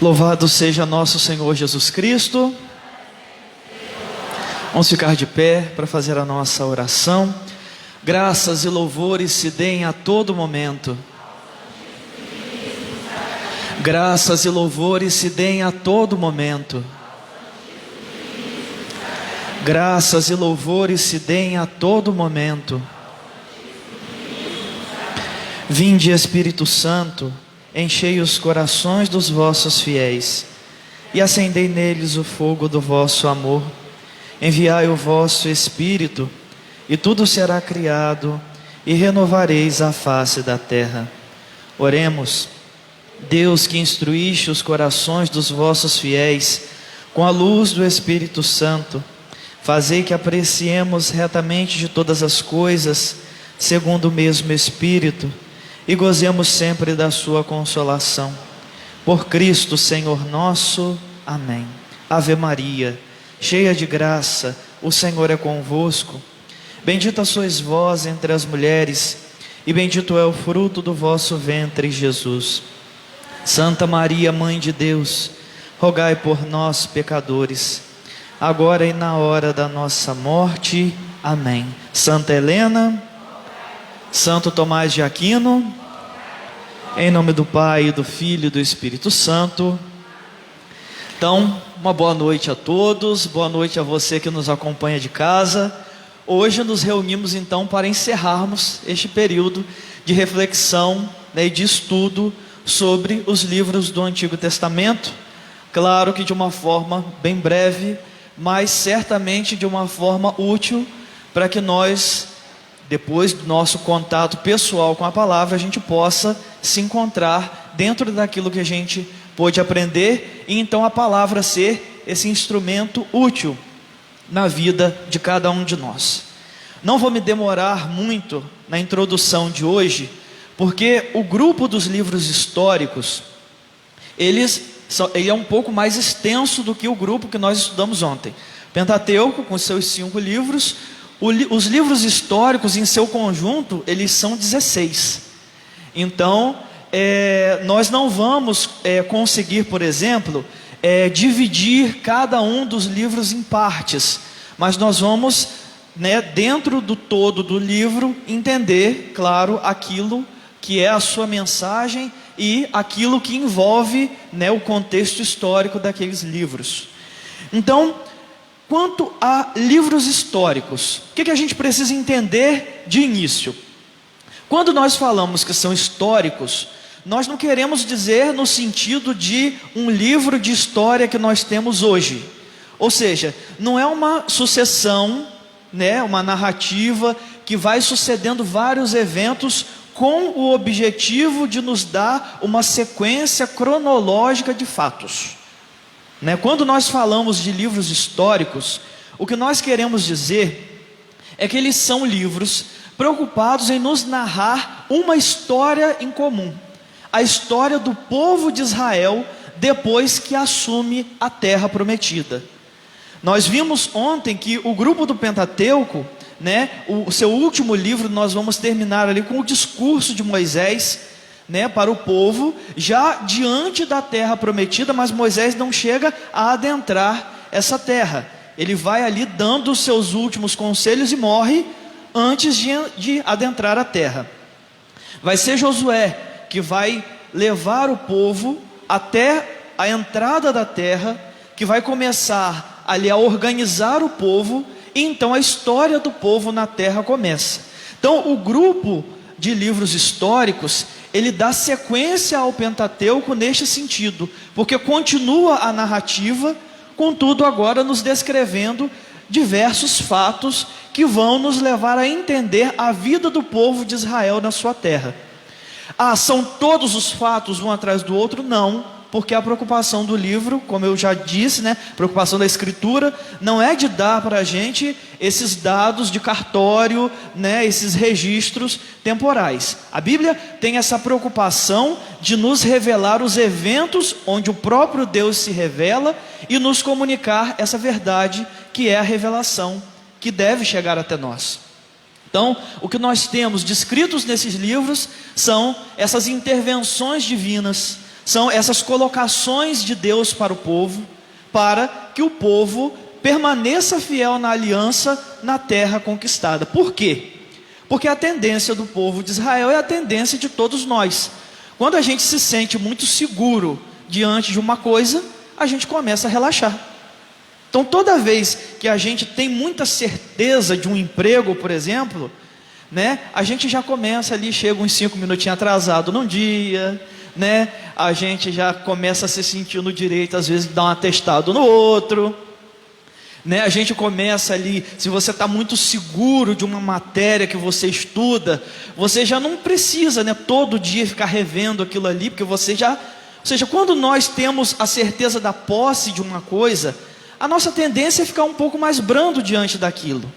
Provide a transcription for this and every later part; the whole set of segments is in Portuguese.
Louvado seja nosso Senhor Jesus Cristo. Vamos ficar de pé para fazer a nossa oração. Graças e louvores se deem a todo momento. Graças e louvores se deem a todo momento. Graças e louvores se deem a todo momento. Vinde, Espírito Santo, enchei os corações dos vossos fiéis e acendei neles o fogo do vosso amor. Enviai o vosso Espírito e tudo será criado e renovareis a face da terra. Oremos. Deus, que instruíste os corações dos vossos fiéis com a luz do Espírito Santo, fazei que apreciemos retamente de todas as coisas segundo o mesmo Espírito e gozemos sempre da sua consolação. Por Cristo Senhor nosso. Amém. Ave Maria, cheia de graça, o Senhor é convosco. Bendita sois vós entre as mulheres, e bendito é o fruto do vosso ventre, Jesus. Santa Maria, Mãe de Deus, rogai por nós, pecadores, agora e na hora da nossa morte. Amém. Santa Helena, Santo Tomás de Aquino, em nome do Pai, do Filho e do Espírito Santo. Então, uma boa noite a todos, boa noite a você que nos acompanha de casa. Hoje nos reunimos então para encerrarmos este período de reflexão, e de estudo sobre os livros do Antigo Testamento. Claro que de uma forma bem breve, mas certamente de uma forma útil, para que nós, depois do nosso contato pessoal com a palavra, a gente possa se encontrar dentro daquilo que a gente pôde aprender, e então a palavra ser esse instrumento útil na vida de cada um de nós. Não vou me demorar muito na introdução de hoje, porque o grupo dos livros históricos, ele é um pouco mais extenso do que o grupo que nós estudamos ontem. Pentateuco, com seus 5 livros, os livros históricos em seu conjunto, eles são 16. Então, nós não vamos conseguir, por exemplo, dividir cada um dos livros em partes, mas nós vamos, dentro do todo do livro, entender, claro, aquilo que é a sua mensagem e aquilo que envolve, o contexto histórico daqueles livros. Então, quanto a livros históricos, o que a gente precisa entender de início? Quando nós falamos que são históricos, nós não queremos dizer no sentido de um livro de história que nós temos hoje. Ou seja, não é uma sucessão, uma narrativa que vai sucedendo vários eventos com o objetivo de nos dar uma sequência cronológica de fatos. Quando nós falamos de livros históricos, o que nós queremos dizer é que eles são livros preocupados em nos narrar uma história em comum. A história do povo de Israel depois que assume a terra prometida. Nós vimos ontem que o grupo do Pentateuco, o seu último livro, nós vamos terminar ali com o discurso de Moisés, para o povo, já diante da terra prometida, mas Moisés não chega a adentrar essa terra. Ele vai ali dando os seus últimos conselhos e morre antes de adentrar a terra. Vai ser Josué que vai levar o povo até a entrada da terra, que vai começar ali a organizar o povo, e então a história do povo na terra começa. Então o grupo de livros históricos, ele dá sequência ao Pentateuco neste sentido, porque continua a narrativa, contudo agora nos descrevendo diversos fatos que vão nos levar a entender a vida do povo de Israel na sua terra. São todos os fatos um atrás do outro? Não, porque a preocupação do livro, como eu já disse, a preocupação da escritura, não é de dar para a gente esses dados de cartório, esses registros temporais. A Bíblia tem essa preocupação de nos revelar os eventos onde o próprio Deus se revela e nos comunicar essa verdade que é a revelação que deve chegar até nós. Então, o que nós temos descritos nesses livros são essas intervenções divinas, São essas colocações de Deus para o povo, para que o povo permaneça fiel na aliança na terra conquistada. Por quê? Porque a tendência do povo de Israel é a tendência de todos nós. Quando a gente se sente muito seguro diante de uma coisa, a gente começa a relaxar. Então toda vez que a gente tem muita certeza de um emprego, por exemplo, né, a gente já começa ali, chega uns 5 minutinhos atrasado num dia, né, a gente já começa a se sentir no direito, às vezes, de dar um atestado no outro, né, a gente começa ali, se você está muito seguro de uma matéria que você estuda, você já não precisa, né, todo dia ficar revendo aquilo ali, porque você já, ou seja, quando nós temos a certeza da posse de uma coisa, a nossa tendência é ficar um pouco mais brando diante daquilo.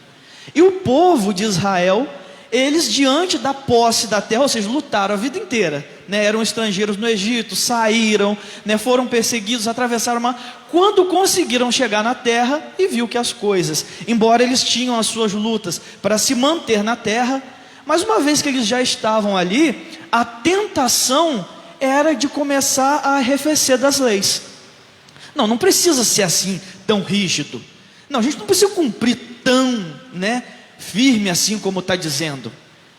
E o povo de Israel, eles diante da posse da terra, ou seja, lutaram a vida inteira, né? Eram estrangeiros no Egito, saíram, né? Foram perseguidos, atravessaram o mar. Quando conseguiram chegar na terra e viu que as coisas, embora eles tinham as suas lutas para se manter na terra, mas uma vez que eles já estavam ali, a tentação era de começar a arrefecer das leis. Não precisa ser assim, tão rígido. Não, a gente não precisa cumprir tão, né, firme assim como está dizendo,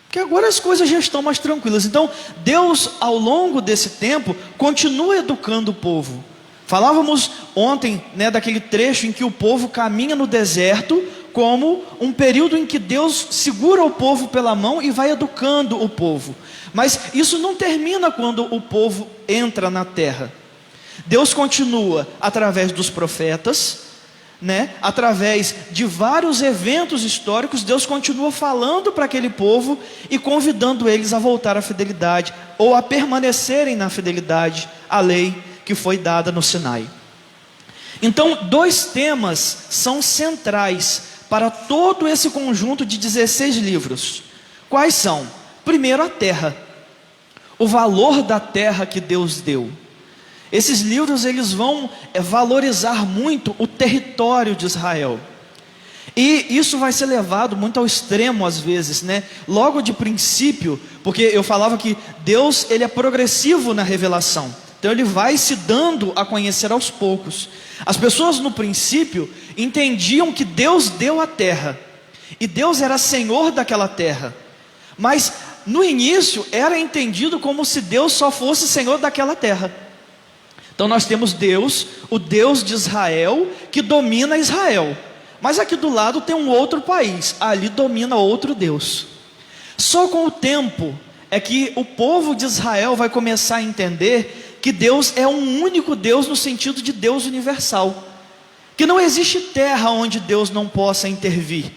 porque agora as coisas já estão mais tranquilas. Então Deus, ao longo desse tempo, continua educando o povo. Falávamos ontem, né, daquele trecho em que o povo caminha no deserto, como um período em que Deus segura o povo pela mão e vai educando o povo. Mas isso não termina quando o povo entra na terra. Deus continua através dos profetas, né? Através de vários eventos históricos, Deus continua falando para aquele povo e convidando eles a voltar à fidelidade, ou a permanecerem na fidelidade à lei que foi dada no Sinai. Então, 2 temas são centrais para todo esse conjunto de 16 livros. Quais são? Primeiro, a terra, o valor da terra que Deus deu. Esses livros, eles vão valorizar muito o território de Israel. E isso vai ser levado muito ao extremo às vezes, né? Logo de princípio, porque eu falava que Deus, ele é progressivo na revelação. Então ele vai se dando a conhecer aos poucos. As pessoas no princípio entendiam que Deus deu a terra, e Deus era senhor daquela terra. Mas no início era entendido como se Deus só fosse senhor daquela terra. Então nós temos Deus, o Deus de Israel, que domina Israel. Mas aqui do lado tem um outro país, ali domina outro Deus. Só com o tempo é que o povo de Israel vai começar a entender que Deus é um único Deus no sentido de Deus universal. Que não existe terra onde Deus não possa intervir.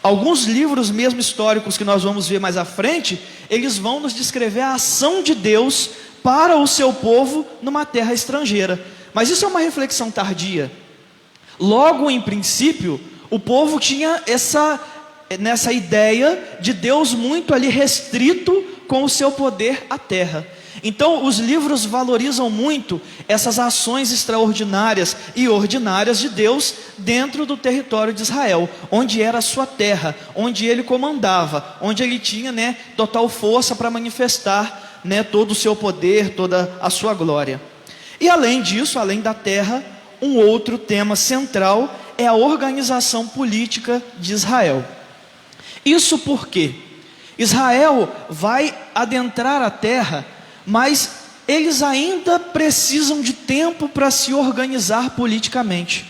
Alguns livros mesmo históricos que nós vamos ver mais à frente, eles vão nos descrever a ação de Deus para o seu povo numa terra estrangeira. Mas isso é uma reflexão tardia. Logo em princípio, o povo tinha nessa ideia de Deus muito ali restrito com o seu poder à terra. Então os livros valorizam muito essas ações extraordinárias e ordinárias de Deus dentro do território de Israel, onde era a sua terra, onde ele comandava, onde ele tinha, né, total força para manifestar, né, todo o seu poder, toda a sua glória. E além disso, além da terra, um outro tema central é a organização política de Israel. Isso porque Israel vai adentrar a terra, mas eles ainda precisam de tempo para se organizar politicamente,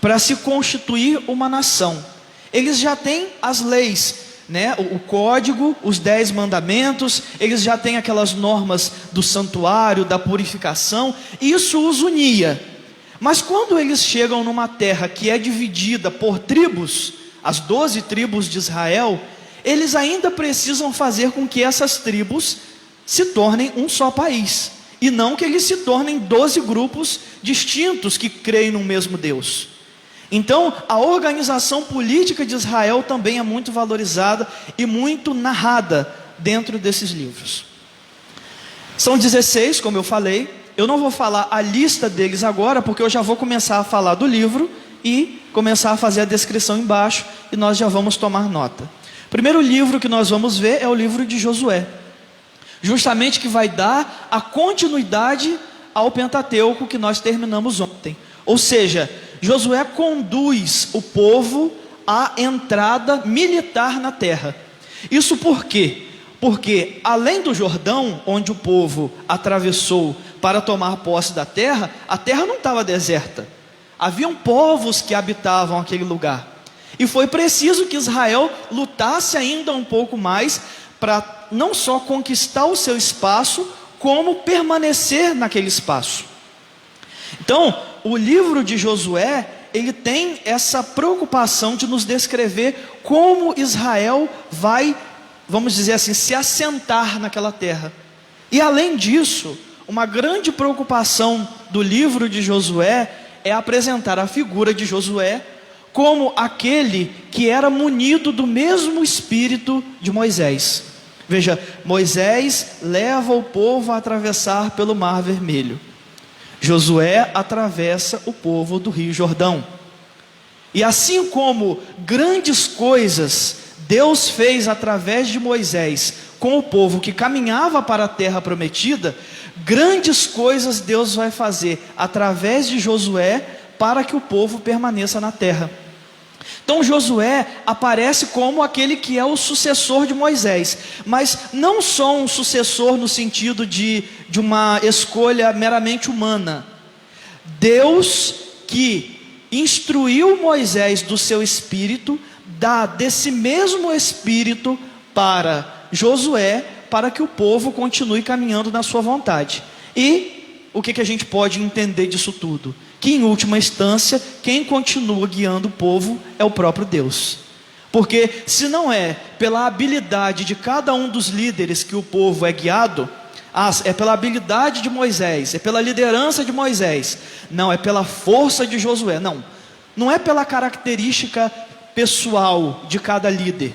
para se constituir uma nação. Eles já têm as leis, né? O código, os 10 mandamentos, eles já têm aquelas normas do santuário, da purificação, isso os unia. Mas quando eles chegam numa terra que é dividida por tribos, as 12 tribos de Israel, eles ainda precisam fazer com que essas tribos se tornem um só país, e não que eles se tornem 12 grupos distintos que creem no mesmo Deus. Então a organização política de Israel também é muito valorizada e muito narrada dentro desses livros. São 16, como eu falei. Eu não vou falar a lista deles agora, porque eu já vou começar a falar do livro e começar a fazer a descrição embaixo, e nós já vamos tomar nota. O primeiro livro que nós vamos ver é o livro de Josué. justamente que vai dar a continuidade ao Pentateuco que nós terminamos ontem. Ou seja, Josué conduz o povo à entrada militar na terra. Isso por quê? Porque além do Jordão, onde o povo atravessou para tomar posse da terra, a terra não estava deserta. Haviam povos que habitavam aquele lugar. E foi preciso que Israel lutasse ainda um pouco mais para não só conquistar o seu espaço, como permanecer naquele espaço. Então, o livro de Josué, ele tem essa preocupação de nos descrever como Israel vai, vamos dizer assim, se assentar naquela terra. E além disso, uma grande preocupação do livro de Josué é apresentar a figura de Josué como aquele que era munido do mesmo espírito de Moisés. Veja, Moisés leva o povo a atravessar pelo Mar Vermelho. Josué atravessa o povo do Rio Jordão. E assim como grandes coisas Deus fez através de Moisés com o povo que caminhava para a terra prometida, grandes coisas Deus vai fazer através de Josué para que o povo permaneça na terra. Então Josué aparece como aquele que é o sucessor de Moisés, mas não só um sucessor no sentido de uma escolha meramente humana. Deus que instruiu Moisés do seu espírito, dá desse mesmo espírito para Josué, para que o povo continue caminhando na sua vontade. E o que a gente pode entender disso tudo? Que em última instância, quem continua guiando o povo é o próprio Deus. Porque se não é pela habilidade de cada um dos líderes que o povo é guiado, é pela habilidade de Moisés, é pela liderança de Moisés, não, é pela força de Josué, não é pela característica pessoal de cada líder,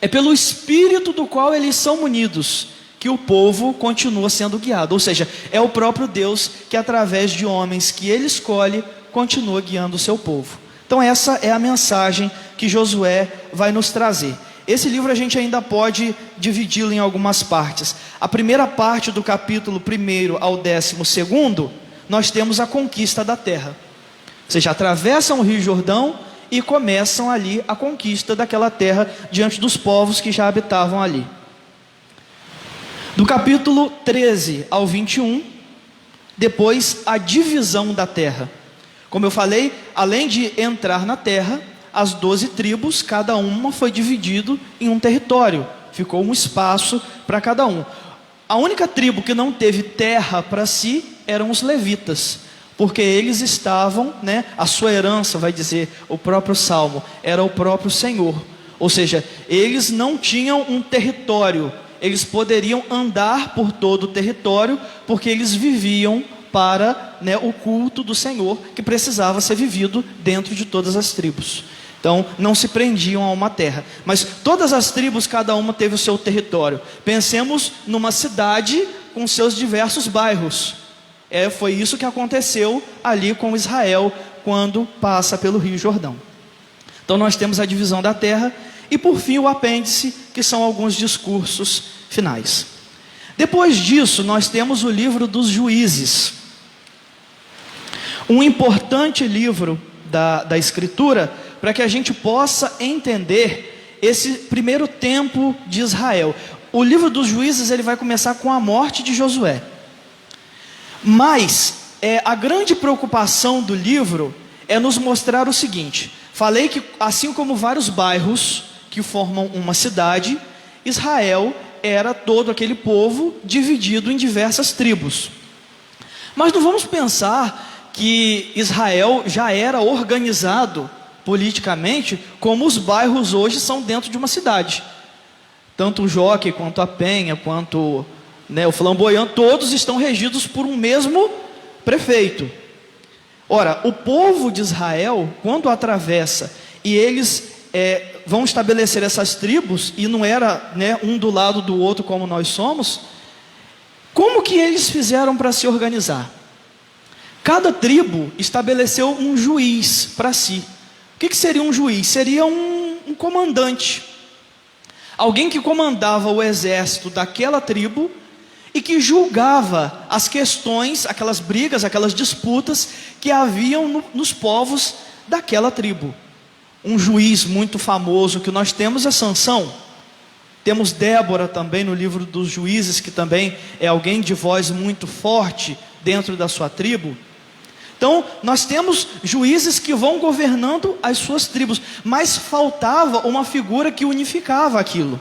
é pelo espírito do qual eles são munidos, que o povo continua sendo guiado. Ou seja, é o próprio Deus que através de homens que ele escolhe, continua guiando o seu povo. Então essa é a mensagem que Josué vai nos trazer. Esse livro a gente ainda pode dividi-lo em algumas partes. A primeira parte do capítulo 1 ao 12, nós temos a conquista da terra. Ou seja, atravessam o Rio Jordão e começam ali a conquista daquela terra diante dos povos que já habitavam ali. Do capítulo 13 ao 21, depois a divisão da terra. Como eu falei, além de entrar na terra, as 12 tribos, cada uma foi dividido em um território, ficou um espaço para cada um. A única tribo que não teve terra para si eram os levitas, porque eles estavam, a sua herança, vai dizer o próprio Salmo, era o próprio Senhor. Ou seja, eles não tinham um território, eles poderiam andar por todo o território, porque eles viviam para o culto do Senhor, que precisava ser vivido dentro de todas as tribos. Então não se prendiam a uma terra, mas todas as tribos, cada uma teve o seu território. Pensemos numa cidade com seus diversos bairros. Foi isso que aconteceu ali com Israel, quando passa pelo Rio Jordão. Então nós temos a divisão da terra, e por fim o apêndice, que são alguns discursos finais. Depois disso nós temos o livro dos Juízes, um importante livro da Escritura, para que a gente possa entender esse primeiro tempo de Israel. O livro dos Juízes, ele vai começar com a morte de Josué, mas a grande preocupação do livro é nos mostrar o seguinte: falei que assim como vários bairros que formam uma cidade, Israel era todo aquele povo dividido em diversas tribos. Mas não vamos pensar que Israel já era organizado politicamente como os bairros hoje são dentro de uma cidade. Tanto o Jockey, quanto a Penha, quanto o Flamboyant, todos estão regidos por um mesmo prefeito. Ora, o povo de Israel, quando atravessa e eles vão estabelecer essas tribos, e não era um do lado do outro como nós somos, como que eles fizeram para se organizar? Cada tribo estabeleceu um juiz para si. O que seria um juiz? Seria um comandante. alguém que comandava o exército daquela tribo e que julgava as questões, aquelas brigas, aquelas disputas que haviam nos povos daquela tribo. Um juiz muito famoso que nós temos é Sansão. Temos Débora também no livro dos Juízes, que também é alguém de voz muito forte dentro da sua tribo. Então, nós temos juízes que vão governando as suas tribos, mas faltava uma figura que unificava aquilo.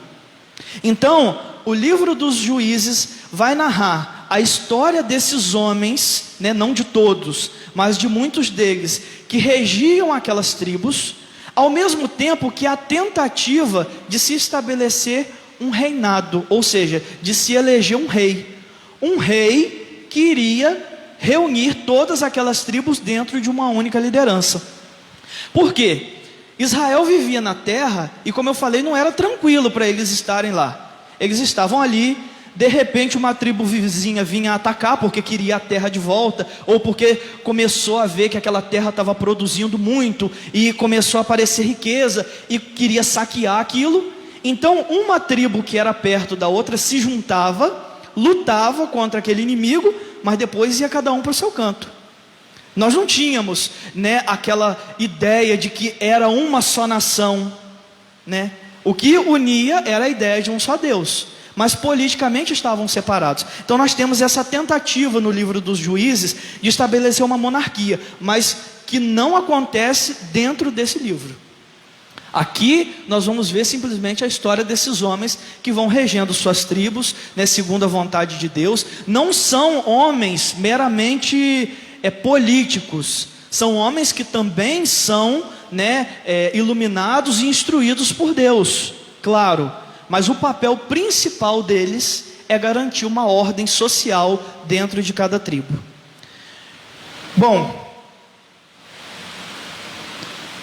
Então, o livro dos Juízes vai narrar a história desses homens, né, não de todos, mas de muitos deles, que regiam aquelas tribos, ao mesmo tempo que a tentativa de se estabelecer um reinado, ou seja, de se eleger um rei. Um rei que iria reunir todas aquelas tribos dentro de uma única liderança. Por quê? Israel vivia na terra e, como eu falei, não era tranquilo para eles estarem lá. Eles estavam ali, de repente uma tribo vizinha vinha atacar porque queria a terra de volta, ou porque começou a ver que aquela terra estava produzindo muito e começou a aparecer riqueza e queria saquear aquilo. Então uma tribo que era perto da outra se juntava, lutava contra aquele inimigo, mas depois ia cada um para o seu canto. Nós não tínhamos, né, aquela ideia de que era uma só nação, né? O que unia era a ideia de um só Deus, mas politicamente estavam separados. Então nós temos essa tentativa no livro dos Juízes de estabelecer uma monarquia, mas que não acontece dentro desse livro. Aqui nós vamos ver simplesmente a história desses homens que vão regendo suas tribos, né, segundo a vontade de Deus. Não são homens meramente políticos, são homens que também são, né, iluminados e instruídos por Deus, claro, mas o papel principal deles é garantir uma ordem social dentro de cada tribo. Bom,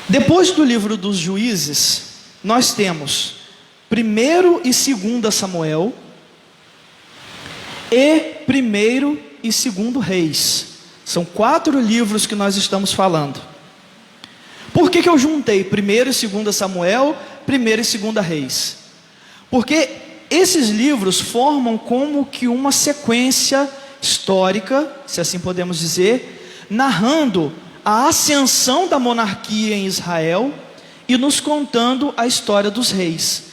depois do livro dos Juízes, nós temos 1º e 2º Samuel e 1º e 2º Reis. São 4 livros que nós estamos falando. Por que eu juntei 1º e 2º Samuel, 1º e 2º Reis? Porque esses livros formam como que uma sequência histórica, se assim podemos dizer, narrando a ascensão da monarquia em Israel e nos contando a história dos reis.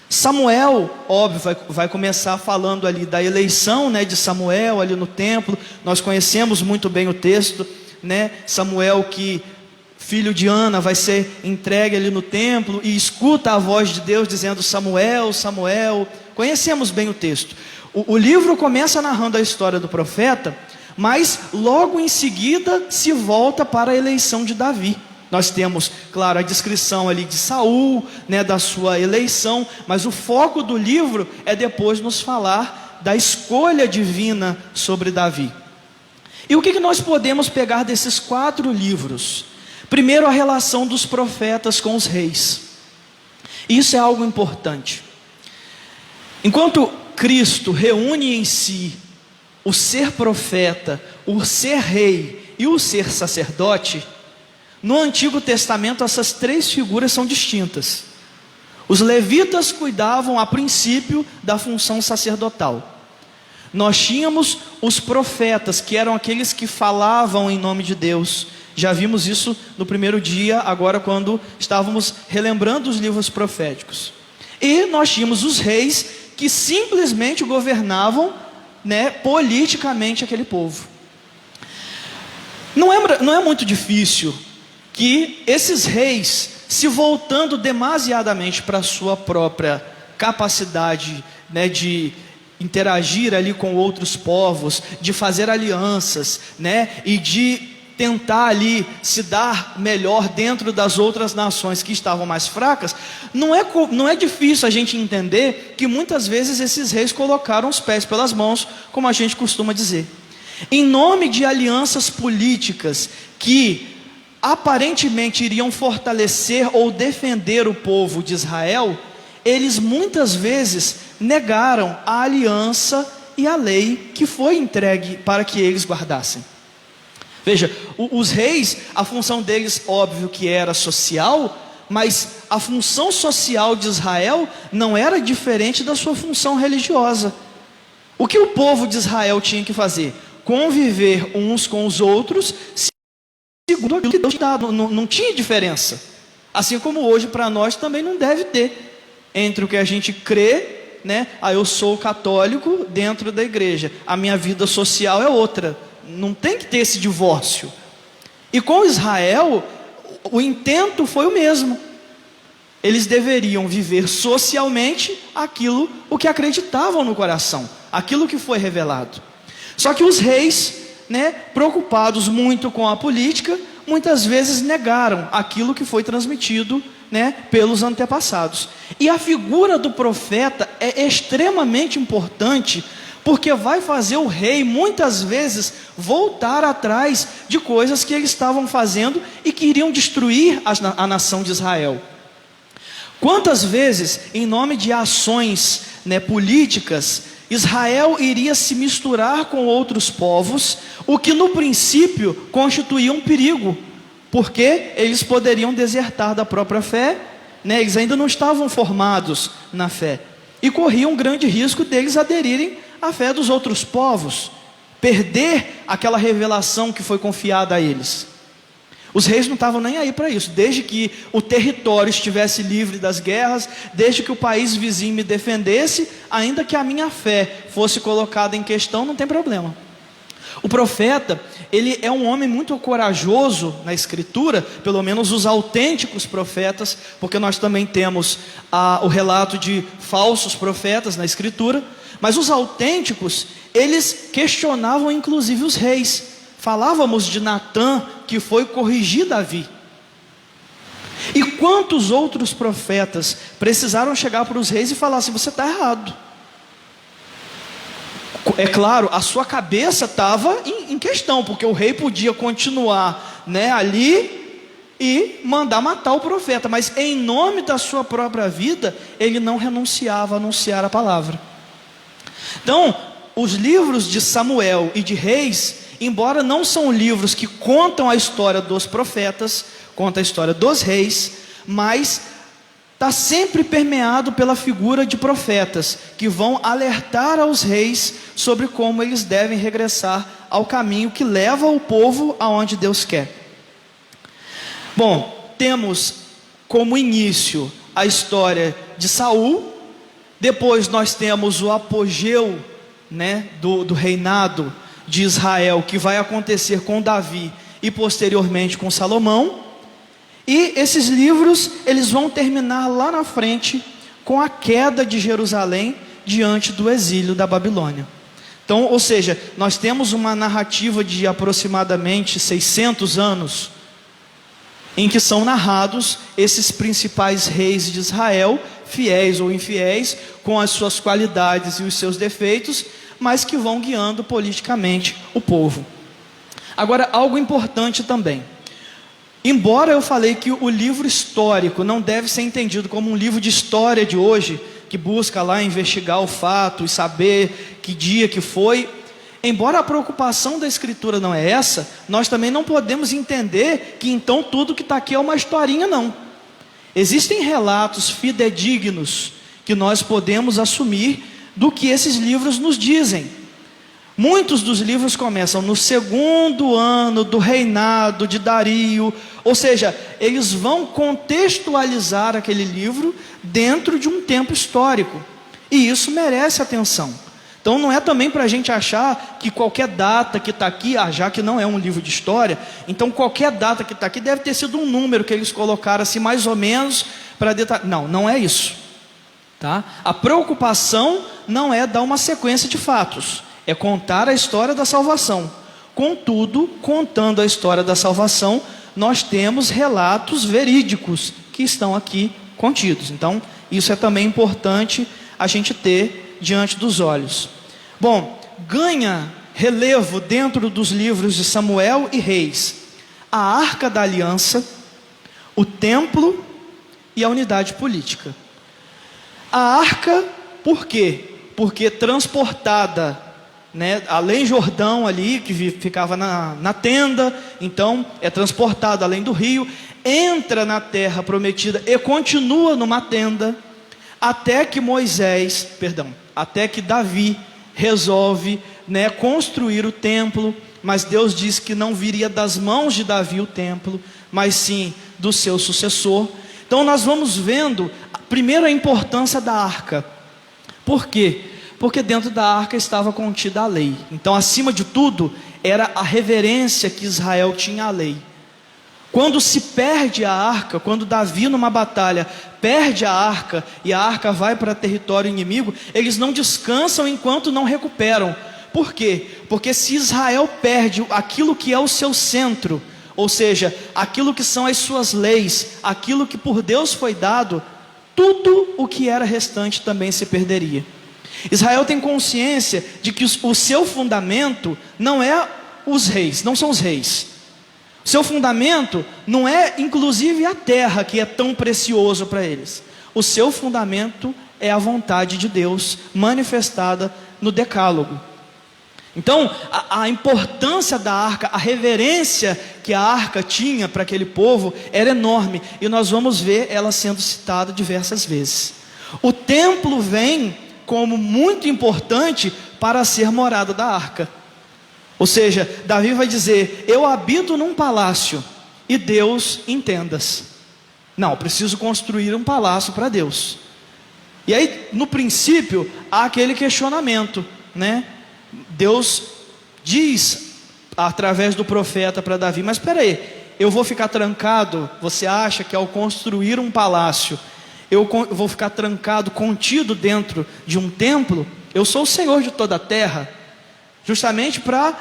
Samuel, óbvio, vai começar falando ali da eleição, né, de Samuel ali no templo. Nós conhecemos muito bem o texto, né? Samuel, que filho de Ana, vai ser entregue ali no templo e escuta a voz de Deus dizendo: Samuel, Samuel. Conhecemos bem o texto. O livro começa narrando a história do profeta, mas logo em seguida se volta para a eleição de Davi. Nós temos, claro, a descrição ali de Saul, né, da sua eleição, mas o foco do livro é depois nos falar da escolha divina sobre Davi. E o que nós podemos pegar desses 4 livros? Primeiro, a relação dos profetas com os reis. Isso é algo importante. Enquanto Cristo reúne em si o ser profeta, o ser rei e o ser sacerdote, no Antigo Testamento essas 3 figuras são distintas. Os levitas cuidavam a princípio da função sacerdotal. Nós tínhamos os profetas, que eram aqueles que falavam em nome de Deus. Já vimos isso no primeiro dia, agora quando estávamos relembrando os livros proféticos. E nós tínhamos os reis, que simplesmente governavam, né, politicamente aquele povo. Não é muito difícil que esses reis, se voltando demasiadamente para a sua própria capacidade, né, de interagir ali com outros povos, de fazer alianças, né, e de tentar ali se dar melhor dentro das outras nações que estavam mais fracas, não é difícil a gente entender que muitas vezes esses reis colocaram os pés pelas mãos, como a gente costuma dizer, em nome de alianças políticas que aparentemente iriam fortalecer ou defender o povo de Israel. Eles muitas vezes negaram a aliança e a lei que foi entregue para que eles guardassem. Veja, os reis, a função deles, óbvio que era social, mas a função social de Israel não era diferente da sua função religiosa. O que o povo de Israel tinha que fazer? Conviver uns com os outros, segundo aquilo que Deus tinha dado. Não tinha diferença. Assim como hoje para nós também não deve ter. Entre o que a gente crê, né? Eu sou católico dentro da igreja, a minha vida social é outra. Não tem que ter esse divórcio. E com Israel, o intento foi o mesmo. Eles deveriam viver socialmente o que acreditavam no coração, aquilo que foi revelado. Só que os reis, preocupados muito com a política, muitas vezes negaram aquilo que foi transmitido, pelos antepassados. E a figura do profeta é extremamente importante, porque vai fazer o rei, muitas vezes, voltar atrás de coisas que eles estavam fazendo e que iriam destruir a nação de Israel. Quantas vezes, em nome de ações políticas, Israel iria se misturar com outros povos, o que no princípio constituía um perigo, porque eles poderiam desertar da própria fé, eles ainda não estavam formados na fé, e corriam um grande risco deles aderirem à fé dos outros povos, perder aquela revelação que foi confiada a eles. Os reis não estavam nem aí para isso, desde que o território estivesse livre das guerras, desde que o país vizinho me defendesse, ainda que a minha fé fosse colocada em questão, não tem problema. O profeta, ele é um homem muito corajoso na escritura, pelo menos os autênticos profetas, porque nós também temos o relato de falsos profetas na escritura, mas os autênticos, eles questionavam inclusive os reis. Falávamos de Natã, que foi corrigir Davi. E quantos outros profetas precisaram chegar para os reis e falar assim: você está errado. É claro, a sua cabeça estava em questão, porque o rei podia continuar ali e mandar matar o profeta, mas em nome da sua própria vida, ele não renunciava a anunciar a palavra. Então, os livros de Samuel e de Reis, embora não são livros que contam a história dos profetas, contam a história dos reis, mas está sempre permeado pela figura de profetas, que vão alertar aos reis sobre como eles devem regressar ao caminho que leva o povo aonde Deus quer. Bom, temos como início a história de Saul, depois nós temos o apogeu do reinado de Israel, que vai acontecer com Davi e posteriormente com Salomão. E esses livros, eles vão terminar lá na frente com a queda de Jerusalém diante do exílio da Babilônia. Então, ou seja, nós temos uma narrativa de aproximadamente 600 anos em que são narrados esses principais reis de Israel, fiéis ou infiéis, com as suas qualidades e os seus defeitos, mas que vão guiando politicamente o povo. Agora, algo importante também. Embora eu falei que o livro histórico não deve ser entendido como um livro de história de hoje, que busca lá investigar o fato e saber que dia que foi, embora a preocupação da escritura não é essa, nós também não podemos entender que então tudo que está aqui é uma historinha, não. Existem relatos fidedignos que nós podemos assumir do que esses livros nos dizem. Muitos dos livros começam no segundo ano do reinado de Dario, ou seja, eles vão contextualizar aquele livro dentro de um tempo histórico, e isso merece atenção. Então não é também para a gente achar que qualquer data que está aqui, já que não é um livro de história, então qualquer data que está aqui deve ter sido um número que eles colocaram assim mais ou menos para detalhar. Não, não é isso, tá? A preocupação não é dar uma sequência de fatos, é contar a história da salvação. Contudo, contando a história da salvação, nós temos relatos verídicos que estão aqui contidos. Então, isso é também importante a gente ter diante dos olhos. Bom, ganha relevo dentro dos livros de Samuel e Reis a Arca da Aliança, o templo e a unidade política. A arca, por quê? Porque transportada, além Jordão ali, que ficava na tenda, então é transportada além do rio, entra na terra prometida e continua numa tenda, até que Davi resolve, construir o templo. Mas Deus diz que não viria das mãos de Davi o templo, mas sim do seu sucessor. Então nós vamos vendo, primeiro, a importância da arca. Por quê? Porque dentro da arca estava contida a lei. Então, acima de tudo, era a reverência que Israel tinha à lei. Quando se perde a arca, quando Davi numa batalha perde a arca e a arca vai para território inimigo, eles não descansam enquanto não recuperam. Por quê? Porque se Israel perde aquilo que é o seu centro, ou seja, aquilo que são as suas leis, aquilo que por Deus foi dado, tudo o que era restante também se perderia. Israel tem consciência de que o seu fundamento não é os reis, não são os reis. O seu fundamento não é inclusive a terra, que é tão precioso para eles. O seu fundamento é a vontade de Deus manifestada no Decálogo. Então, a importância da arca, a reverência que a arca tinha para aquele povo era enorme, e nós vamos ver ela sendo citada diversas vezes. O templo vem como muito importante para ser morada da arca. Ou seja, Davi vai dizer: eu habito num palácio e Deus em tendas. Não, preciso construir um palácio para Deus. E aí, no princípio, há aquele questionamento, Deus diz através do profeta para Davi: mas espera aí, eu vou ficar trancado? Você acha que ao construir um palácio eu vou ficar trancado, contido dentro de um templo? Eu sou o Senhor de toda a terra. Justamente para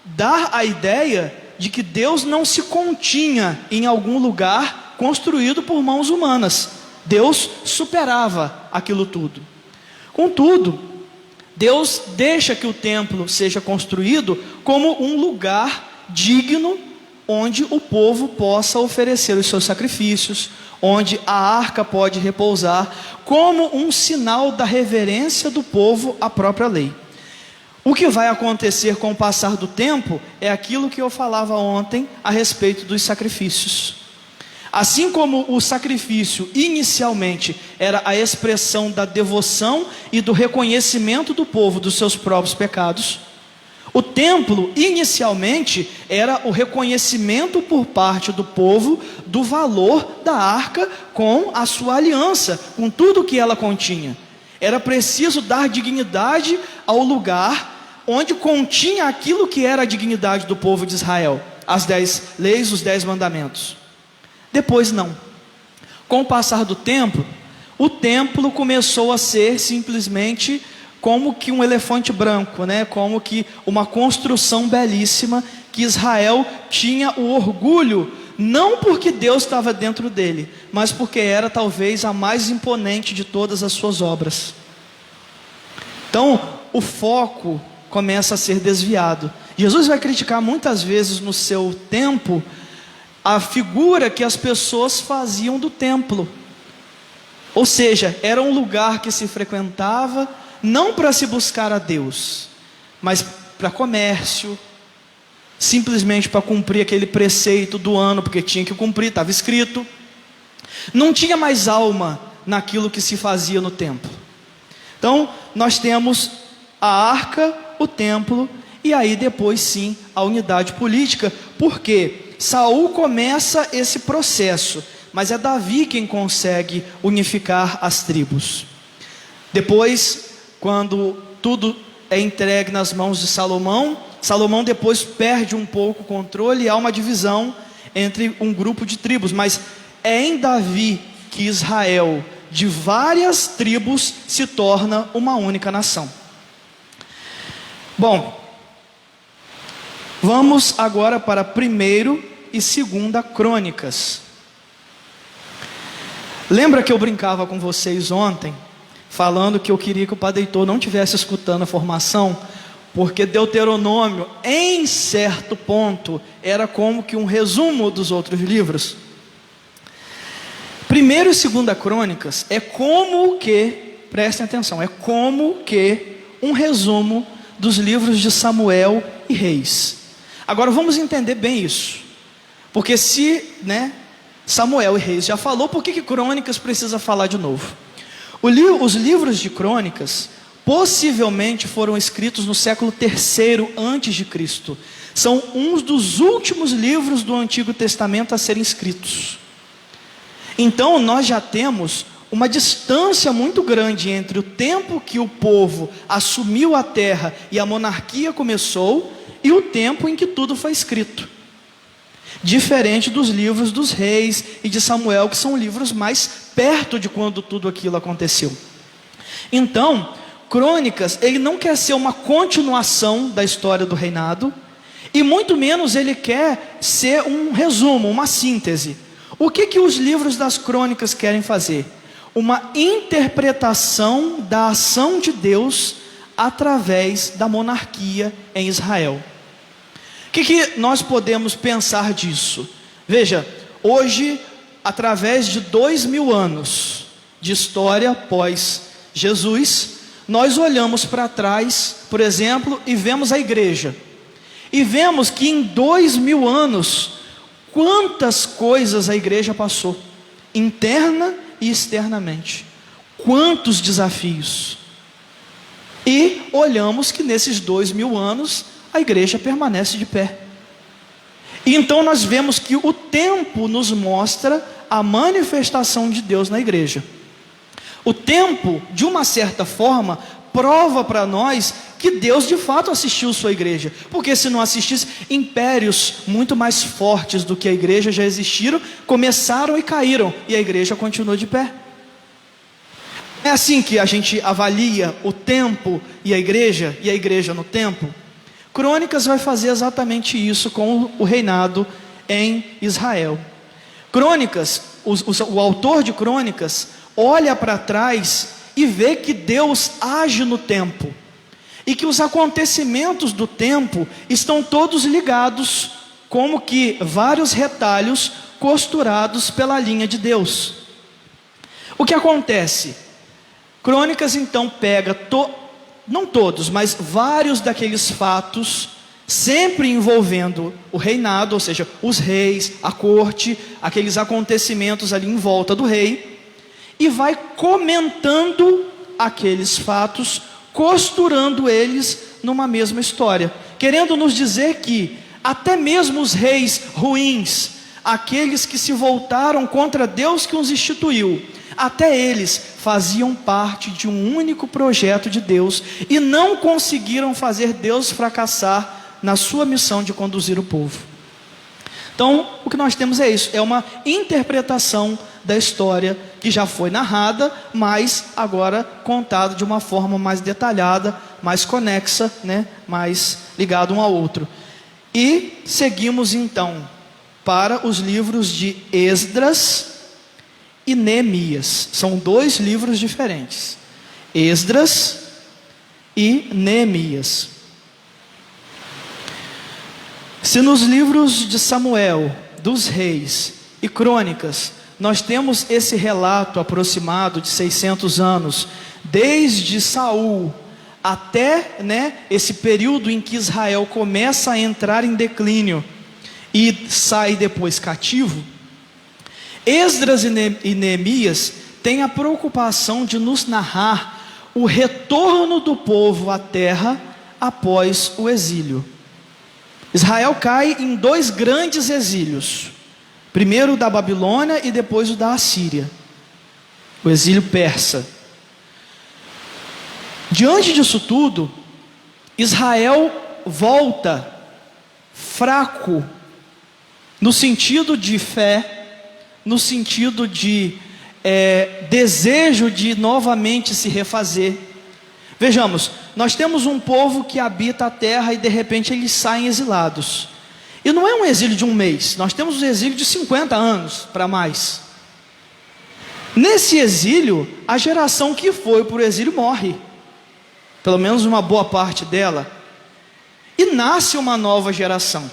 dar a ideia de que Deus não se continha em algum lugar construído por mãos humanas. Deus superava aquilo tudo. Contudo, Deus deixa que o templo seja construído como um lugar digno, onde o povo possa oferecer os seus sacrifícios, onde a arca pode repousar, como um sinal da reverência do povo à própria lei. O que vai acontecer com o passar do tempo é aquilo que eu falava ontem a respeito dos sacrifícios. Assim como o sacrifício inicialmente era a expressão da devoção e do reconhecimento do povo dos seus próprios pecados, o templo inicialmente era o reconhecimento por parte do povo do valor da arca com a sua aliança, com tudo que ela continha. Era preciso dar dignidade ao lugar onde continha aquilo que era a dignidade do povo de Israel, as 10 leis, os 10 mandamentos. Depois não. Com o passar do tempo, o templo começou a ser simplesmente como que um elefante branco, como que uma construção belíssima, que Israel tinha o orgulho, não porque Deus estava dentro dele, mas porque era talvez a mais imponente de todas as suas obras. Então, o foco começa a ser desviado. Jesus vai criticar muitas vezes no seu tempo a figura que as pessoas faziam do templo. Ou seja, era um lugar que se frequentava não para se buscar a Deus, mas para comércio, simplesmente para cumprir aquele preceito do ano, porque tinha que cumprir, estava escrito. Não tinha mais alma naquilo que se fazia no templo. Então, nós temos a arca, o templo, e aí depois sim a unidade política, porque Saul começa esse processo, mas é Davi quem consegue unificar as tribos. Depois, quando tudo é entregue nas mãos de Salomão, Salomão depois perde um pouco o controle e há uma divisão entre um grupo de tribos, mas é em Davi que Israel, de várias tribos, se torna uma única nação. Bom, vamos agora para 1º e 2ª Crônicas. Lembra que eu brincava com vocês ontem, falando que eu queria que o Padre Heitor não estivesse escutando a formação, porque Deuteronômio, em certo ponto, era como que um resumo dos outros livros. 1º e 2ª Crônicas é como que, prestem atenção, é como que um resumo dos livros de Samuel e Reis. Agora vamos entender bem isso, porque se Samuel e Reis já falou, por que Crônicas precisa falar de novo? Os livros de Crônicas possivelmente foram escritos no século III a.C. São uns dos últimos livros do Antigo Testamento a serem escritos. Então nós já temos uma distância muito grande entre o tempo que o povo assumiu a terra e a monarquia começou e o tempo em que tudo foi escrito. Diferente dos livros dos reis e de Samuel, que são livros mais perto de quando tudo aquilo aconteceu. Então, Crônicas, ele não quer ser uma continuação da história do reinado, e muito menos ele quer ser um resumo, uma síntese. O que os livros das Crônicas querem fazer? Uma interpretação da ação de Deus através da monarquia em Israel. O que nós podemos pensar disso? Veja, hoje, através de 2000 anos de história após Jesus, nós olhamos para trás, por exemplo, e vemos a igreja. E vemos que em 2000 anos, quantas coisas a igreja passou, interna e externamente. Quantos desafios. E olhamos que nesses 2000 anos, a igreja permanece de pé. E então nós vemos que o tempo nos mostra a manifestação de Deus na igreja. O tempo, de uma certa forma, prova para nós que Deus de fato assistiu sua igreja. Porque se não assistisse, impérios muito mais fortes do que a igreja já existiram, começaram e caíram, e a igreja continuou de pé. É assim que a gente avalia o tempo e a igreja no tempo. Crônicas vai fazer exatamente isso com o reinado em Israel. Crônicas, o autor de Crônicas olha para trás e vê que Deus age no tempo, e que os acontecimentos do tempo estão todos ligados, como que vários retalhos costurados pela linha de Deus. O que acontece? Crônicas então pega, não todos, mas vários daqueles fatos, sempre envolvendo o reinado, ou seja, os reis, a corte, aqueles acontecimentos ali em volta do rei, e vai comentando aqueles fatos, costurando eles numa mesma história, querendo nos dizer que até mesmo os reis ruins, aqueles que se voltaram contra Deus que os instituiu, até eles faziam parte de um único projeto de Deus e não conseguiram fazer Deus fracassar na sua missão de conduzir o povo. Então, o que nós temos é isso, é uma interpretação da história que já foi narrada, mas agora contada de uma forma mais detalhada, mais conexa, né? Mais ligado um ao outro. E seguimos então para os livros de Esdras e Neemias. São dois livros diferentes, Esdras e Neemias. Se nos livros de Samuel, dos reis e crônicas, nós temos esse relato aproximado de 600 anos, desde Saul até esse período em que Israel começa a entrar em declínio e sai depois cativo. Esdras e Neemias têm a preocupação de nos narrar o retorno do povo à terra após o exílio. Israel cai em dois grandes exílios, primeiro o da Babilônia e depois o da Assíria, o exílio persa. Diante disso tudo, Israel volta fraco, no sentido de fé, no sentido de desejo de novamente se refazer. Vejamos, nós temos um povo que habita a terra e de repente eles saem exilados. E não é um exílio de um mês, nós temos um exílio de 50 anos para mais. Nesse exílio, a geração que foi para o exílio morre, pelo menos uma boa parte dela, e nasce uma nova geração.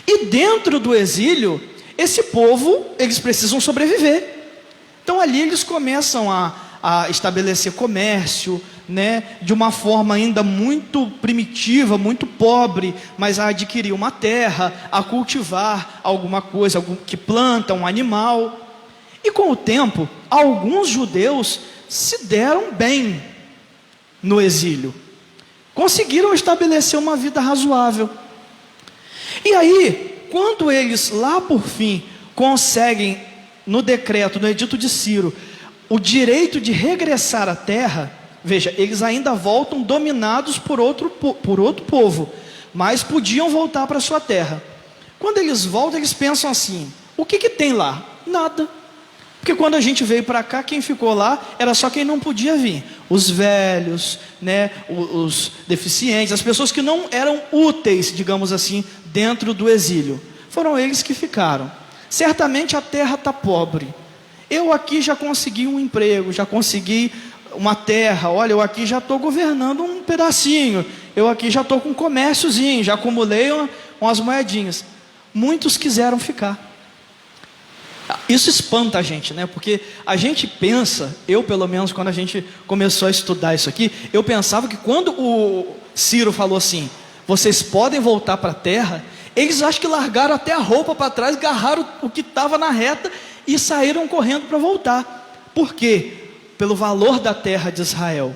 E dentro do exílio, esse povo, eles precisam sobreviver. Então ali eles começam a a estabelecer comércio, né, de uma forma ainda muito primitiva, muito pobre, mas a adquirir uma terra, a cultivar alguma coisa, algum que planta, um animal. E com o tempo, alguns judeus se deram bem no exílio, conseguiram estabelecer uma vida razoável. E aí, quando eles lá por fim conseguem, no decreto, no edito de Ciro, o direito de regressar à terra, veja, eles ainda voltam dominados por outro povo, mas podiam voltar para sua terra. Quando eles voltam, eles pensam assim: o que tem lá? Nada. Porque quando a gente veio para cá, quem ficou lá era só quem não podia vir. Os velhos, né, os deficientes, as pessoas que não eram úteis, digamos assim, dentro do exílio. Foram eles que ficaram. Certamente a terra está pobre. Eu aqui já consegui um emprego, já consegui uma terra. Olha, eu aqui já estou governando um pedacinho. Eu aqui já estou com um comérciozinho, já acumulei umas moedinhas. Muitos quiseram ficar. Isso espanta a gente, né? Porque a gente pensa, eu pelo menos quando a gente começou a estudar isso aqui, eu pensava que quando o Ciro falou assim, vocês podem voltar para a terra, eles acho que largaram até a roupa para trás, agarraram o que estava na reta e saíram correndo para voltar. Por quê? Pelo valor da terra de Israel.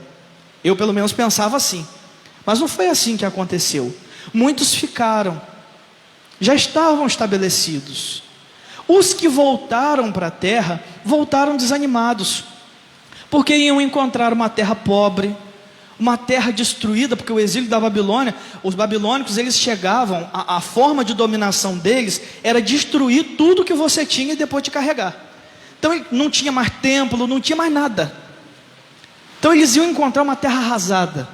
Eu pelo menos pensava assim. Mas não foi assim que aconteceu. Muitos ficaram, já estavam estabelecidos. Os que voltaram para a terra, voltaram desanimados, porque iam encontrar uma terra pobre, uma terra destruída, porque o exílio da Babilônia, os babilônicos, eles chegavam, a forma de dominação deles era destruir tudo que você tinha e depois te carregar. Então não tinha mais templo, não tinha mais nada. Então eles iam encontrar uma terra arrasada.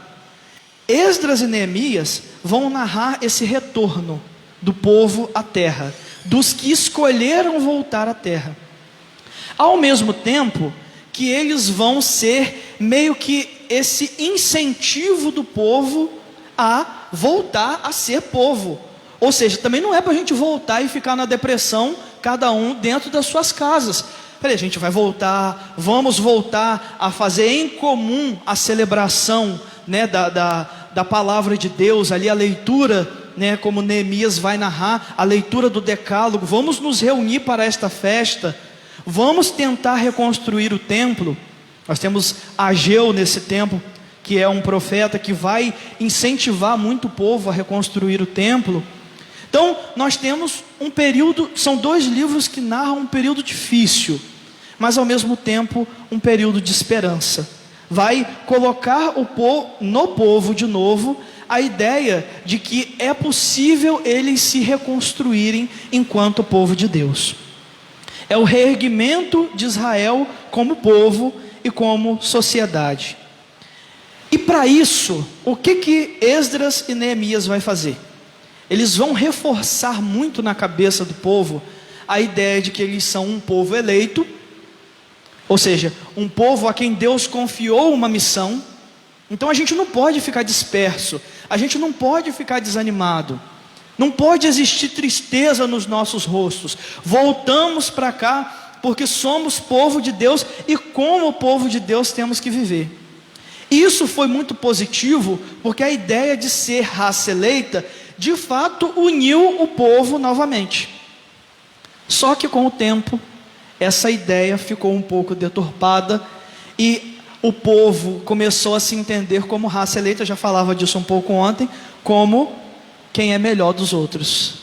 Esdras e Neemias vão narrar esse retorno do povo à terra, dos que escolheram voltar à terra, ao mesmo tempo que eles vão ser meio que esse incentivo do povo a voltar a ser povo. Ou seja, também não é para a gente voltar e ficar na depressão, cada um dentro das suas casas. Peraí, a gente vai voltar, vamos voltar a fazer em comum a celebração, né, da palavra de Deus, ali a leitura, né, como Neemias vai narrar, a leitura do decálogo. Vamos nos reunir para esta festa, vamos tentar reconstruir o templo. Nós temos Ageu nesse tempo, que é um profeta que vai incentivar muito o povo a reconstruir o templo. Então nós temos um período, são 2 livros que narram um período difícil, mas ao mesmo tempo um período de esperança. Vai colocar no povo de novo a ideia de que é possível eles se reconstruírem enquanto povo de Deus. É o reerguimento de Israel como povo e como sociedade. E para isso, o que Esdras e Neemias vai fazer? Eles vão reforçar muito na cabeça do povo a ideia de que eles são um povo eleito, ou seja, um povo a quem Deus confiou uma missão. Então a gente não pode ficar disperso, a gente não pode ficar desanimado, não pode existir tristeza nos nossos rostos. Voltamos para cá porque somos povo de Deus e como povo de Deus temos que viver. Isso foi muito positivo, porque a ideia de ser raça eleita de fato uniu o povo novamente. Só que com o tempo essa ideia ficou um pouco deturpada e o povo começou a se entender como raça eleita. Eu já falava disso um pouco ontem, como quem é melhor dos outros.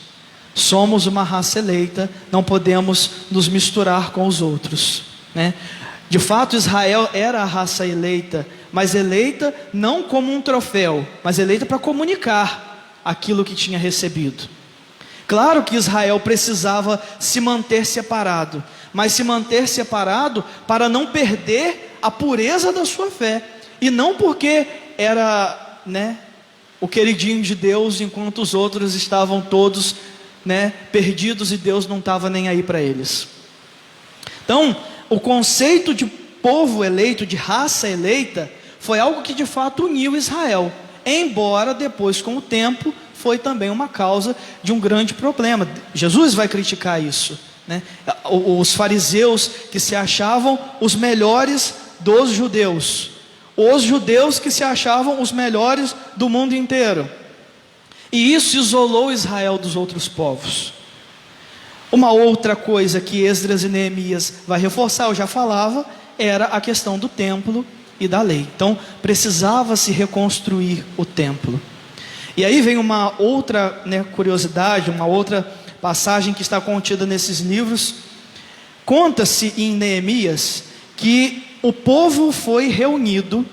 Somos uma raça eleita, não podemos nos misturar com os outros, né? De fato Israel era a raça eleita, mas eleita não como um troféu, mas eleita para comunicar aquilo que tinha recebido. Claro que Israel precisava se manter separado, mas se manter separado para não perder a pureza da sua fé, e não porque era, né, o queridinho de Deus, enquanto os outros estavam todos, né, perdidos e Deus não estava nem aí para eles. Então, o conceito de povo eleito, de raça eleita, foi algo que de fato uniu Israel, embora depois com o tempo foi também uma causa de um grande problema. Jesus vai criticar isso, né? Os fariseus que se achavam os melhores dos judeus. Os judeus que se achavam os melhores do mundo inteiro. E isso isolou Israel dos outros povos. Uma outra coisa que Esdras e Neemias vai reforçar, eu já falava, era a questão do templo e da lei. Então, precisava se reconstruir o templo. E aí vem uma outra curiosidade, uma outra passagem que está contida nesses livros. Conta-se em Neemias que o povo foi reunido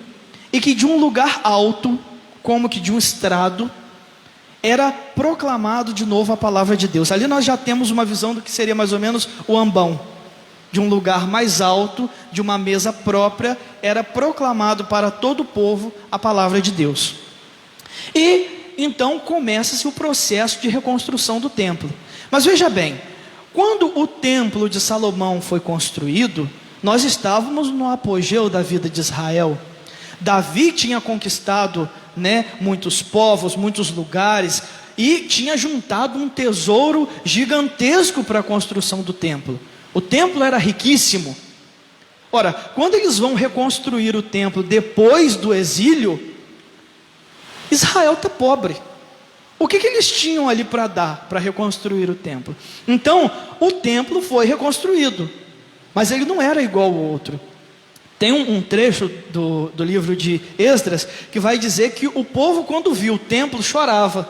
e que de um lugar alto, como que de um estrado, era proclamado de novo a palavra de Deus. Ali nós já temos uma visão do que seria mais ou menos o ambão. De um lugar mais alto, de uma mesa própria, era proclamado para todo o povo a palavra de Deus. E então começa-se o processo de reconstrução do templo. Mas veja bem, quando o templo de Salomão foi construído, nós estávamos no apogeu da vida de Israel. Davi tinha conquistado muitos povos, muitos lugares, e tinha juntado um tesouro gigantesco para a construção do templo. O templo era riquíssimo. Ora, quando eles vão reconstruir o templo depois do exílio, Israel está pobre. O que eles tinham ali para dar, para reconstruir o templo? Então, o templo foi reconstruído, mas ele não era igual ao outro. Tem um trecho do livro de Esdras que vai dizer que o povo, quando viu o templo, chorava.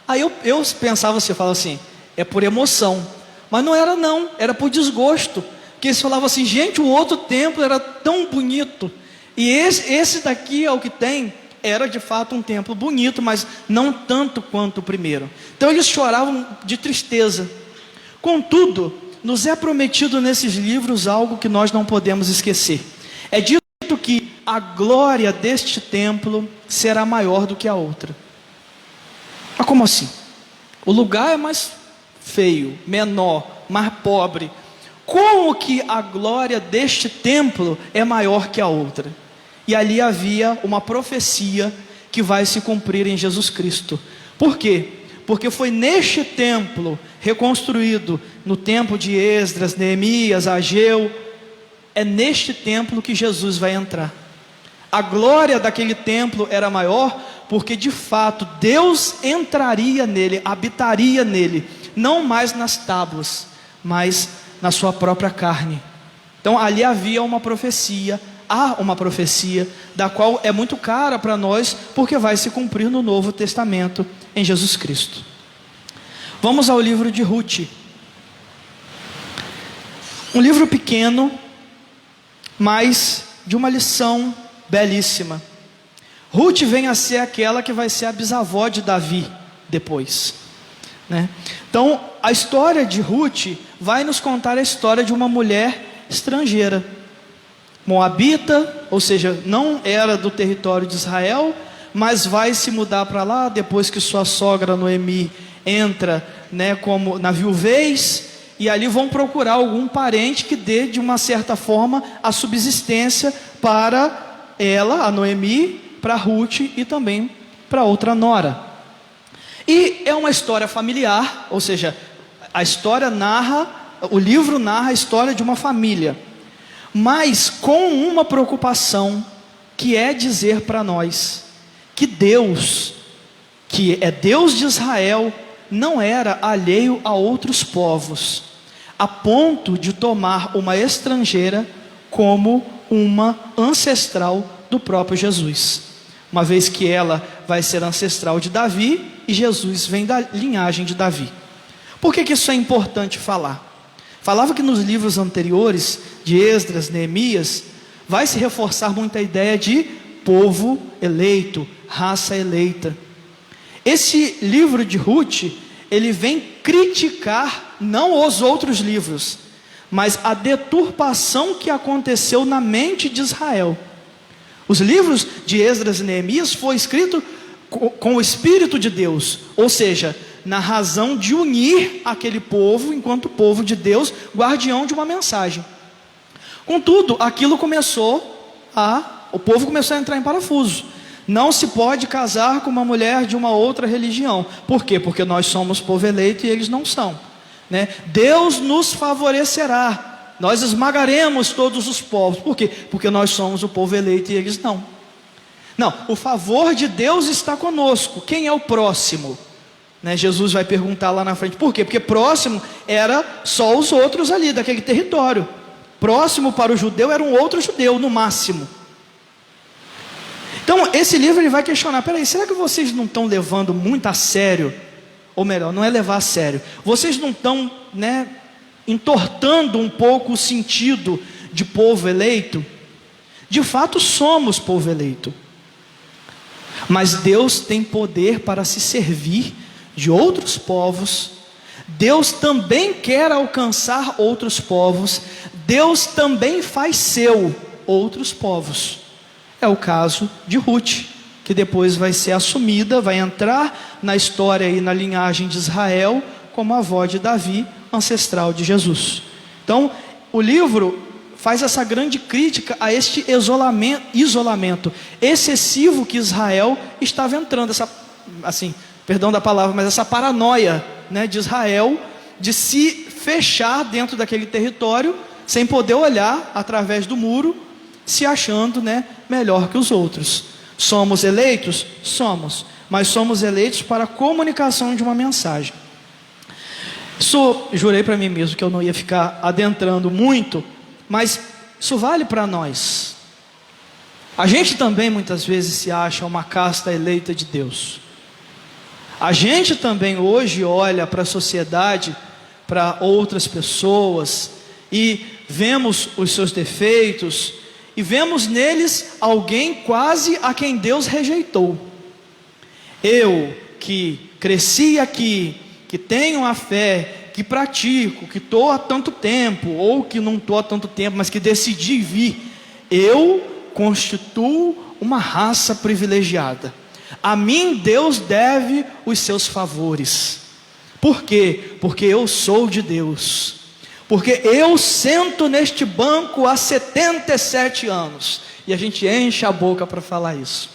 Aí eu pensava assim, eu falava assim, é por emoção. Mas não era não, era por desgosto. Porque eles falavam assim, gente, o outro templo era tão bonito. E esse daqui é o que tem. Era de fato um templo bonito, mas não tanto quanto o primeiro. Então eles choravam de tristeza. Contudo, nos é prometido nesses livros algo que nós não podemos esquecer. É dito que a glória deste templo será maior do que a outra. Mas como assim? O lugar é mais feio, menor, mais pobre. Como que a glória deste templo é maior que a outra? E ali havia uma profecia que vai se cumprir em Jesus Cristo. Por quê? Porque foi neste templo reconstruído, no tempo de Esdras, Neemias, Ageu, é neste templo que Jesus vai entrar. A glória daquele templo era maior porque de fato Deus entraria nele, habitaria nele, não mais nas tábuas, mas na sua própria carne. Então ali havia uma profecia, há uma profecia da qual é muito cara para nós, porque vai se cumprir no Novo Testamento em Jesus Cristo. Vamos ao livro de Ruth. Um livro pequeno, mas de uma lição belíssima. Ruth vem a ser aquela que vai ser a bisavó de Davi depois, Então a história de Ruth vai nos contar a história de uma mulher estrangeira, moabita, ou seja, não era do território de Israel, mas vai se mudar para lá depois que sua sogra Noemi entra como na viuvez. E ali vão procurar algum parente que dê de uma certa forma a subsistência para ela, a Noemi, para Ruth e também para outra nora. E é uma história familiar, ou seja, o livro narra a história de uma família, mas com uma preocupação, que é dizer para nós que Deus, que é Deus de Israel, não era alheio a outros povos, a ponto de tomar uma estrangeira como uma ancestral do próprio Jesus, uma vez que ela vai ser ancestral de Davi e Jesus vem da linhagem de Davi. Por que isso é importante falar? Falava que nos livros anteriores de Esdras, Neemias, vai se reforçar muito a ideia de povo eleito, raça eleita. Esse livro de Ruth, ele vem criticar não os outros livros, mas a deturpação que aconteceu na mente de Israel. Os livros de Esdras e Neemias foi escrito com o Espírito de Deus, ou seja, na razão de unir aquele povo, enquanto povo de Deus, guardião de uma mensagem. Contudo, aquilo o povo começou a entrar em parafuso. Não se pode casar com uma mulher de uma outra religião. Por quê? Porque nós somos povo eleito e eles não são, Deus nos favorecerá nós esmagaremos todos os povos. Por quê? Porque nós somos o povo eleito e eles não. Não, o favor de Deus está conosco. Quem é o próximo? Né, Jesus vai perguntar lá na frente. Por quê? Porque próximo era só os outros ali daquele território. Próximo para o judeu era um outro judeu, no máximo. Então, esse livro ele vai questionar, peraí, será que vocês não estão levando muito a sério? Ou melhor, não é levar a sério. Vocês não estão, né, entortando um pouco o sentido de povo eleito? De fato, somos povo eleito. Mas Deus tem poder para se servir de outros povos. Deus também quer alcançar outros povos. Deus também faz seu outros povos. É o caso de Ruth, que depois vai ser assumida, vai entrar na história e na linhagem de Israel como avó de Davi, ancestral de Jesus. Então, o livro faz essa grande crítica a este isolamento excessivo que Israel estava entrando, essa, assim, perdão da palavra, mas essa paranoia, né, de Israel, de se fechar dentro daquele território, sem poder olhar através do muro, se achando, né, melhor que os outros. Somos eleitos? Somos, mas somos eleitos para a comunicação de uma mensagem. Isso, jurei para mim mesmo que eu não ia ficar adentrando muito, mas isso vale para nós. A gente também muitas vezes se acha uma casta eleita de Deus. A gente também hoje olha para a sociedade, para outras pessoas, e vemos os seus defeitos, e vemos neles alguém quase a quem Deus rejeitou. Eu que cresci aqui, que tenho a fé, que pratico, que estou há tanto tempo, ou que não estou há tanto tempo, mas que decidi vir, eu constituo uma raça privilegiada. A mim Deus deve os seus favores. Por quê? Porque eu sou de Deus. Porque eu sento neste banco há 77 anos. E a gente enche a boca para falar isso.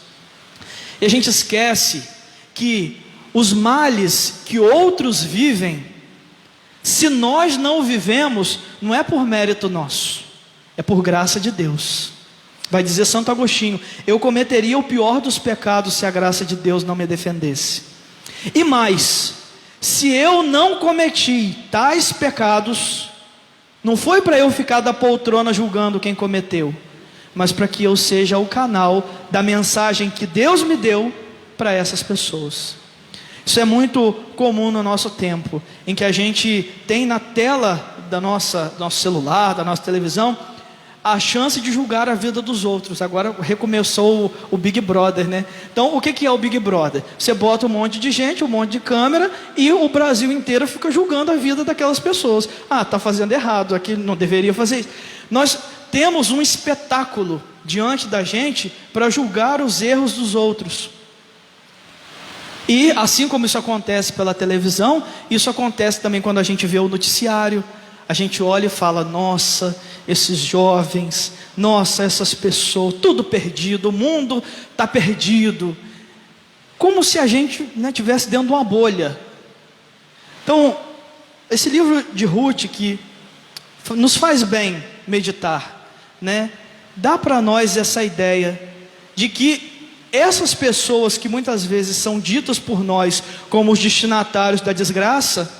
E a gente esquece que os males que outros vivem, se nós não vivemos, não é por mérito nosso, é por graça de Deus. Vai dizer Santo Agostinho: eu cometeria o pior dos pecados se a graça de Deus não me defendesse. E mais, se eu não cometi tais pecados, não foi para eu ficar da poltrona julgando quem cometeu, mas para que eu seja o canal da mensagem que Deus me deu para essas pessoas. Isso é muito comum no nosso tempo, em que a gente tem na tela do nosso celular, da nossa televisão, a chance de julgar a vida dos outros. Agora recomeçou o Big Brother, né? Então, o que é o Big Brother? Você bota um monte de gente, um monte de câmera, e o Brasil inteiro fica julgando a vida daquelas pessoas. Ah, está fazendo errado, aqui não deveria fazer isso. Nós temos um espetáculo diante da gente para julgar os erros dos outros. E assim como isso acontece pela televisão, isso acontece também quando a gente vê o noticiário. A gente olha e fala: nossa, esses jovens, nossa, essas pessoas, tudo perdido, o mundo está perdido. Como se a gente, né, tivesse dentro de uma bolha. Então, esse livro de Ruth, que nos faz bem meditar, né, dá para nós essa ideia de que essas pessoas que muitas vezes são ditas por nós como os destinatários da desgraça,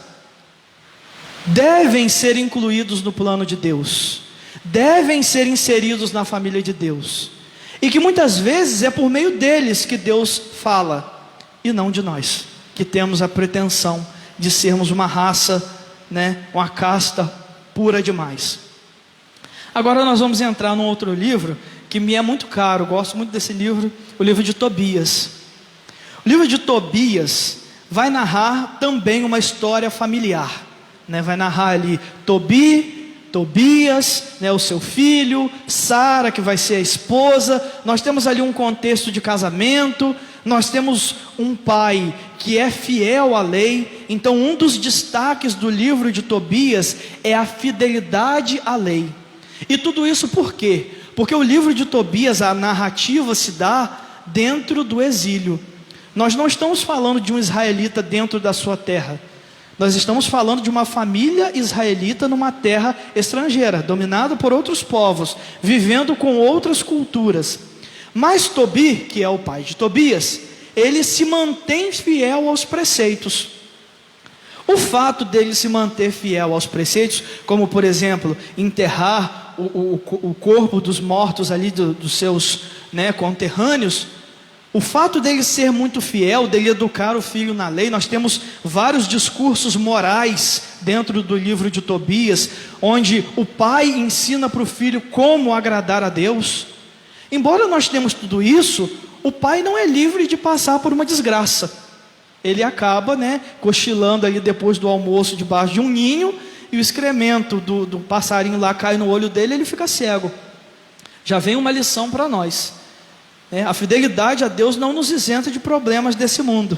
devem ser incluídos no plano de Deus, devem ser inseridos na família de Deus, e que muitas vezes é por meio deles que Deus fala, e não de nós, que temos a pretensão de sermos uma raça, né, uma casta pura demais. Agora nós vamos entrar num outro livro que me é muito caro, gosto muito desse livro, o livro de Tobias. O livro de Tobias vai narrar também uma história familiar, né? Vai narrar ali Tobias, né, o seu filho, Sara, que vai ser a esposa. Nós temos ali um contexto de casamento, nós temos um pai que é fiel à lei. Então um dos destaques do livro de Tobias é a fidelidade à lei. E tudo isso por quê? Porque o livro de Tobias, a narrativa se dá dentro do exílio. Nós não estamos falando de um israelita dentro da sua terra. Nós estamos falando de uma família israelita numa terra estrangeira, dominada por outros povos, vivendo com outras culturas. Mas Tobi, que é o pai de Tobias, ele se mantém fiel aos preceitos. O fato dele se manter fiel aos preceitos, como por exemplo, enterrar o corpo dos mortos ali dos seus conterrâneos, o fato dele ser muito fiel, dele educar o filho na lei, nós temos vários discursos morais dentro do livro de Tobias, onde o pai ensina para o filho como agradar a Deus. Embora nós tenhamos tudo isso, o pai não é livre de passar por uma desgraça. Ele acaba cochilando ali depois do almoço debaixo de um ninho, e o excremento do passarinho lá cai no olho dele e ele fica cego. Já vem uma lição para nós. A fidelidade a Deus não nos isenta de problemas desse mundo.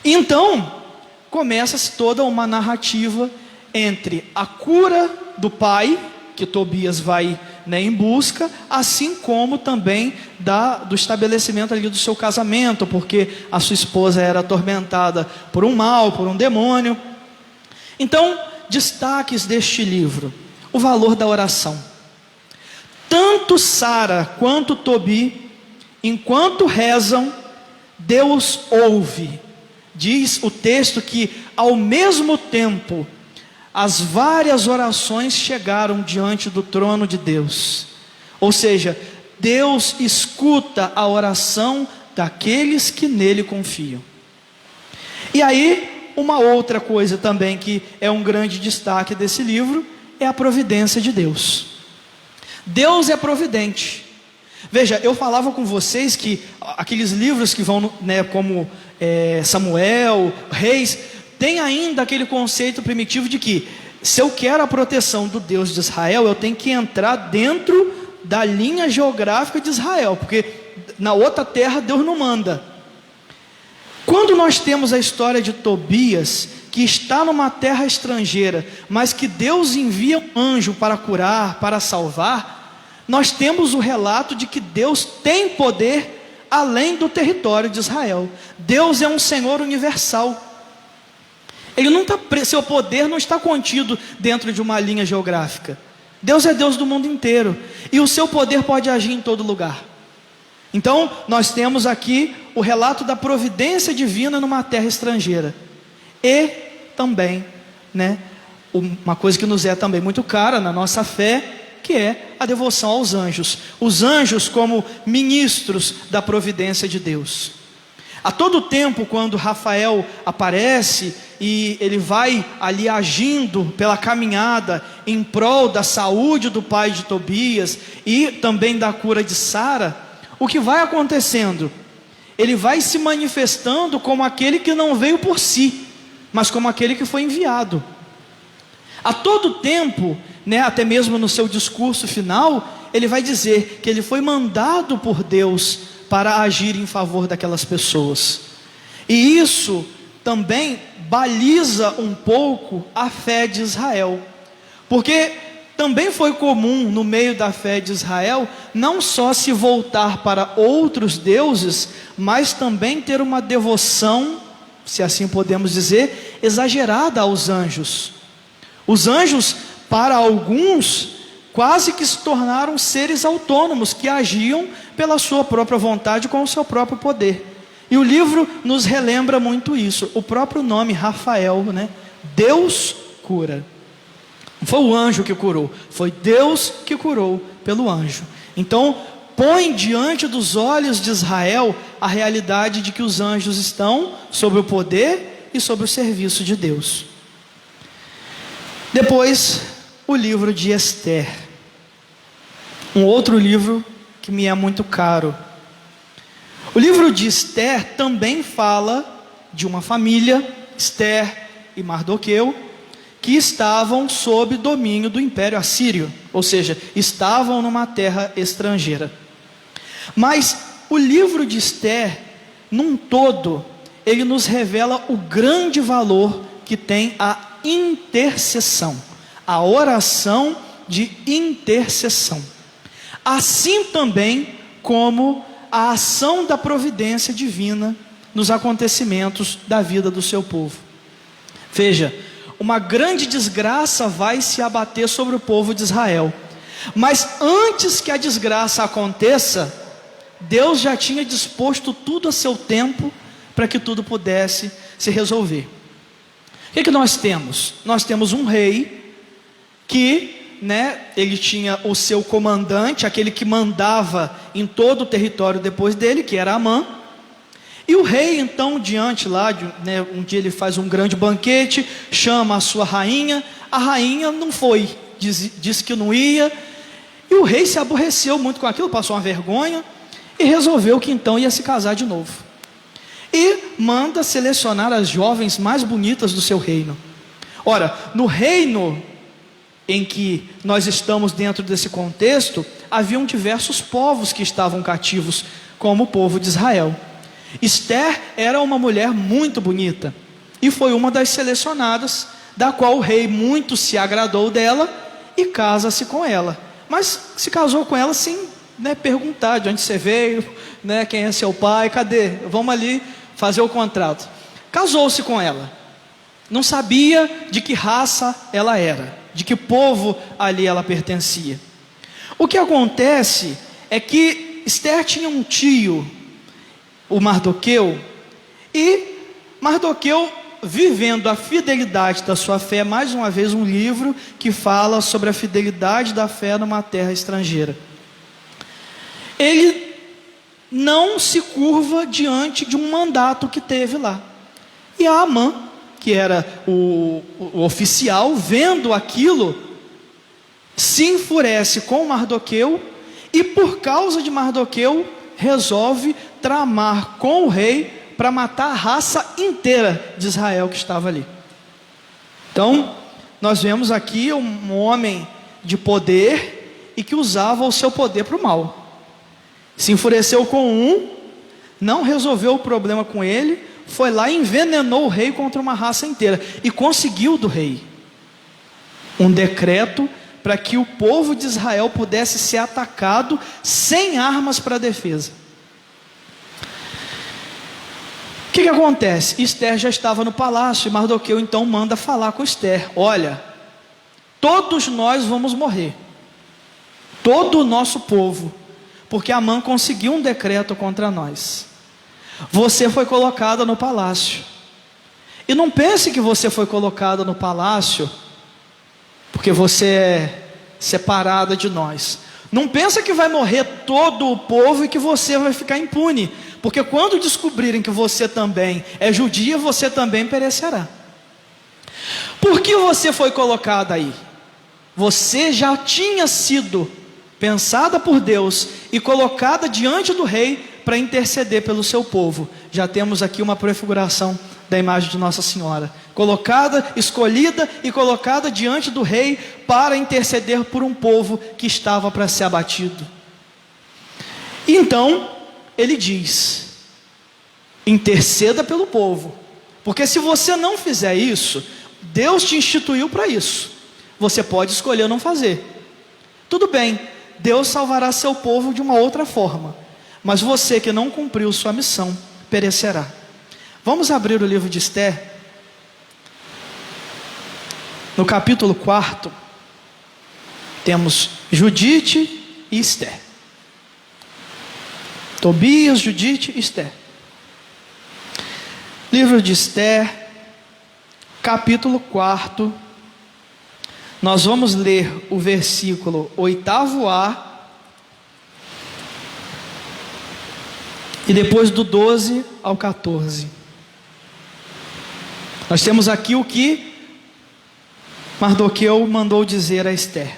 Então, começa-se toda uma narrativa entre a cura do pai, que Tobias vai em busca, assim como também do estabelecimento ali do seu casamento, porque a sua esposa era atormentada por um mal, por um demônio. Então, destaques deste livro: o valor da oração. Tanto Sara quanto Tobi, enquanto rezam, Deus ouve. Diz o texto que ao mesmo tempo as várias orações chegaram diante do trono de Deus. Ou seja, Deus escuta a oração daqueles que nele confiam. E aí, uma outra coisa também que é um grande destaque desse livro é a providência de Deus. Deus é providente. Veja, eu falava com vocês que aqueles livros que vão, como Samuel, Reis, tem ainda aquele conceito primitivo de que, se eu quero a proteção do Deus de Israel, eu tenho que entrar dentro da linha geográfica de Israel, porque na outra terra Deus não manda. Quando nós temos a história de Tobias, que está numa terra estrangeira, mas que Deus envia um anjo para curar, para salvar, nós temos o relato de que Deus tem poder além do território de Israel. Deus é um Senhor universal. Ele não está, seu poder não está contido dentro de uma linha geográfica. Deus é Deus do mundo inteiro, e o seu poder pode agir em todo lugar. Então, nós temos aqui o relato da providência divina numa terra estrangeira. E também, uma coisa que nos é também muito cara na nossa fé, que é a devoção aos anjos. Os anjos como ministros da providência de Deus. A todo tempo, quando Rafael aparece e ele vai ali agindo pela caminhada em prol da saúde do pai de Tobias e também da cura de Sara, o que vai acontecendo? Ele vai se manifestando como aquele que não veio por si, mas como aquele que foi enviado. A todo tempo, até mesmo no seu discurso final, ele vai dizer que ele foi mandado por Deus para agir em favor daquelas pessoas. E isso também baliza um pouco a fé de Israel, porque também foi comum no meio da fé de Israel não só se voltar para outros deuses, mas também ter uma devoção, se assim podemos dizer, exagerada aos anjos. Os anjos, para alguns, quase que se tornaram seres autônomos, que agiam pela sua própria vontade, com o seu próprio poder. E o livro nos relembra muito isso. O próprio nome, Rafael, Deus cura. Não foi o anjo que curou, foi Deus que curou pelo anjo. Então, põe diante dos olhos de Israel a realidade de que os anjos estão sob o poder e sob o serviço de Deus. Depois, o livro de Esther. Um outro livro que me é muito caro. O livro de Esther também fala de uma família, Esther e Mardoqueu, que estavam sob domínio do Império Assírio, ou seja, estavam numa terra estrangeira. Mas o livro de Esther, num todo, ele nos revela o grande valor que tem a intercessão, a oração de intercessão, assim também como a ação da providência divina nos acontecimentos da vida do seu povo. Veja, uma grande desgraça vai se abater sobre o povo de Israel. Mas antes que a desgraça aconteça, Deus já tinha disposto tudo a seu tempo para que tudo pudesse se resolver. O que nós temos? Nós temos um rei que, ele tinha o seu comandante, aquele que mandava em todo o território depois dele, que era Amã. E o rei então diante lá, um dia ele faz um grande banquete, chama a sua rainha. A rainha não foi, disse que não ia. E o rei se aborreceu muito com aquilo, passou uma vergonha e resolveu que então ia se casar de novo. E manda selecionar as jovens mais bonitas do seu reino. Ora, no reino em que nós estamos dentro desse contexto, haviam diversos povos que estavam cativos, como o povo de Israel. Esther era uma mulher muito bonita e foi uma das selecionadas, da qual o rei muito se agradou dela e casa-se com ela. Mas se casou com ela sem perguntar de onde você veio, quem é seu pai, cadê? Vamos ali fazer o contrato. Casou-se com ela. Não sabia de que raça ela era, de que povo ali ela pertencia. O que acontece é que Esther tinha um tio, o Mardoqueu, e Mardoqueu, vivendo a fidelidade da sua fé, mais uma vez um livro que fala sobre a fidelidade da fé numa terra estrangeira. Ele não se curva diante de um mandato que teve lá. E a Amã, que era o oficial, vendo aquilo, se enfurece com Mardoqueu e por causa de Mardoqueu resolve tramar com o rei para matar a raça inteira de Israel que estava ali. Então, nós vemos aqui um homem de poder e que usava o seu poder para o mal. Se enfureceu com um, não resolveu o problema com ele, foi lá e envenenou o rei contra uma raça inteira e conseguiu do rei um decreto para que o povo de Israel pudesse ser atacado sem armas para defesa. O que acontece? Esther já estava no palácio e Mardoqueu então manda falar com Esther: olha, todos nós vamos morrer, todo o nosso povo, porque Amã conseguiu um decreto contra nós. Você foi colocada no palácio, e não pense que você foi colocada no palácio porque você é separada de nós. Não pensa que vai morrer todo o povo e que você vai ficar impune, porque quando descobrirem que você também é judia, você também perecerá. Por que você foi colocada aí? Você já tinha sido pensada por Deus e colocada diante do rei para interceder pelo seu povo. Já temos aqui uma prefiguração da imagem de Nossa Senhora, colocada, escolhida e colocada diante do rei para interceder por um povo que estava para ser abatido. Então ele diz: interceda pelo povo, porque se você não fizer isso, Deus te instituiu para isso. Você pode escolher não fazer. Tudo bem, Deus salvará seu povo de uma outra forma, mas você que não cumpriu sua missão perecerá. Vamos abrir o livro de Esther, no capítulo 4, temos Judite e Esther. Tobias, Judite e Esther. Livro de Esther, capítulo 4, nós vamos ler o versículo 8a, e depois do 12 ao 14. Nós temos aqui o que Mardoqueu mandou dizer a Esther.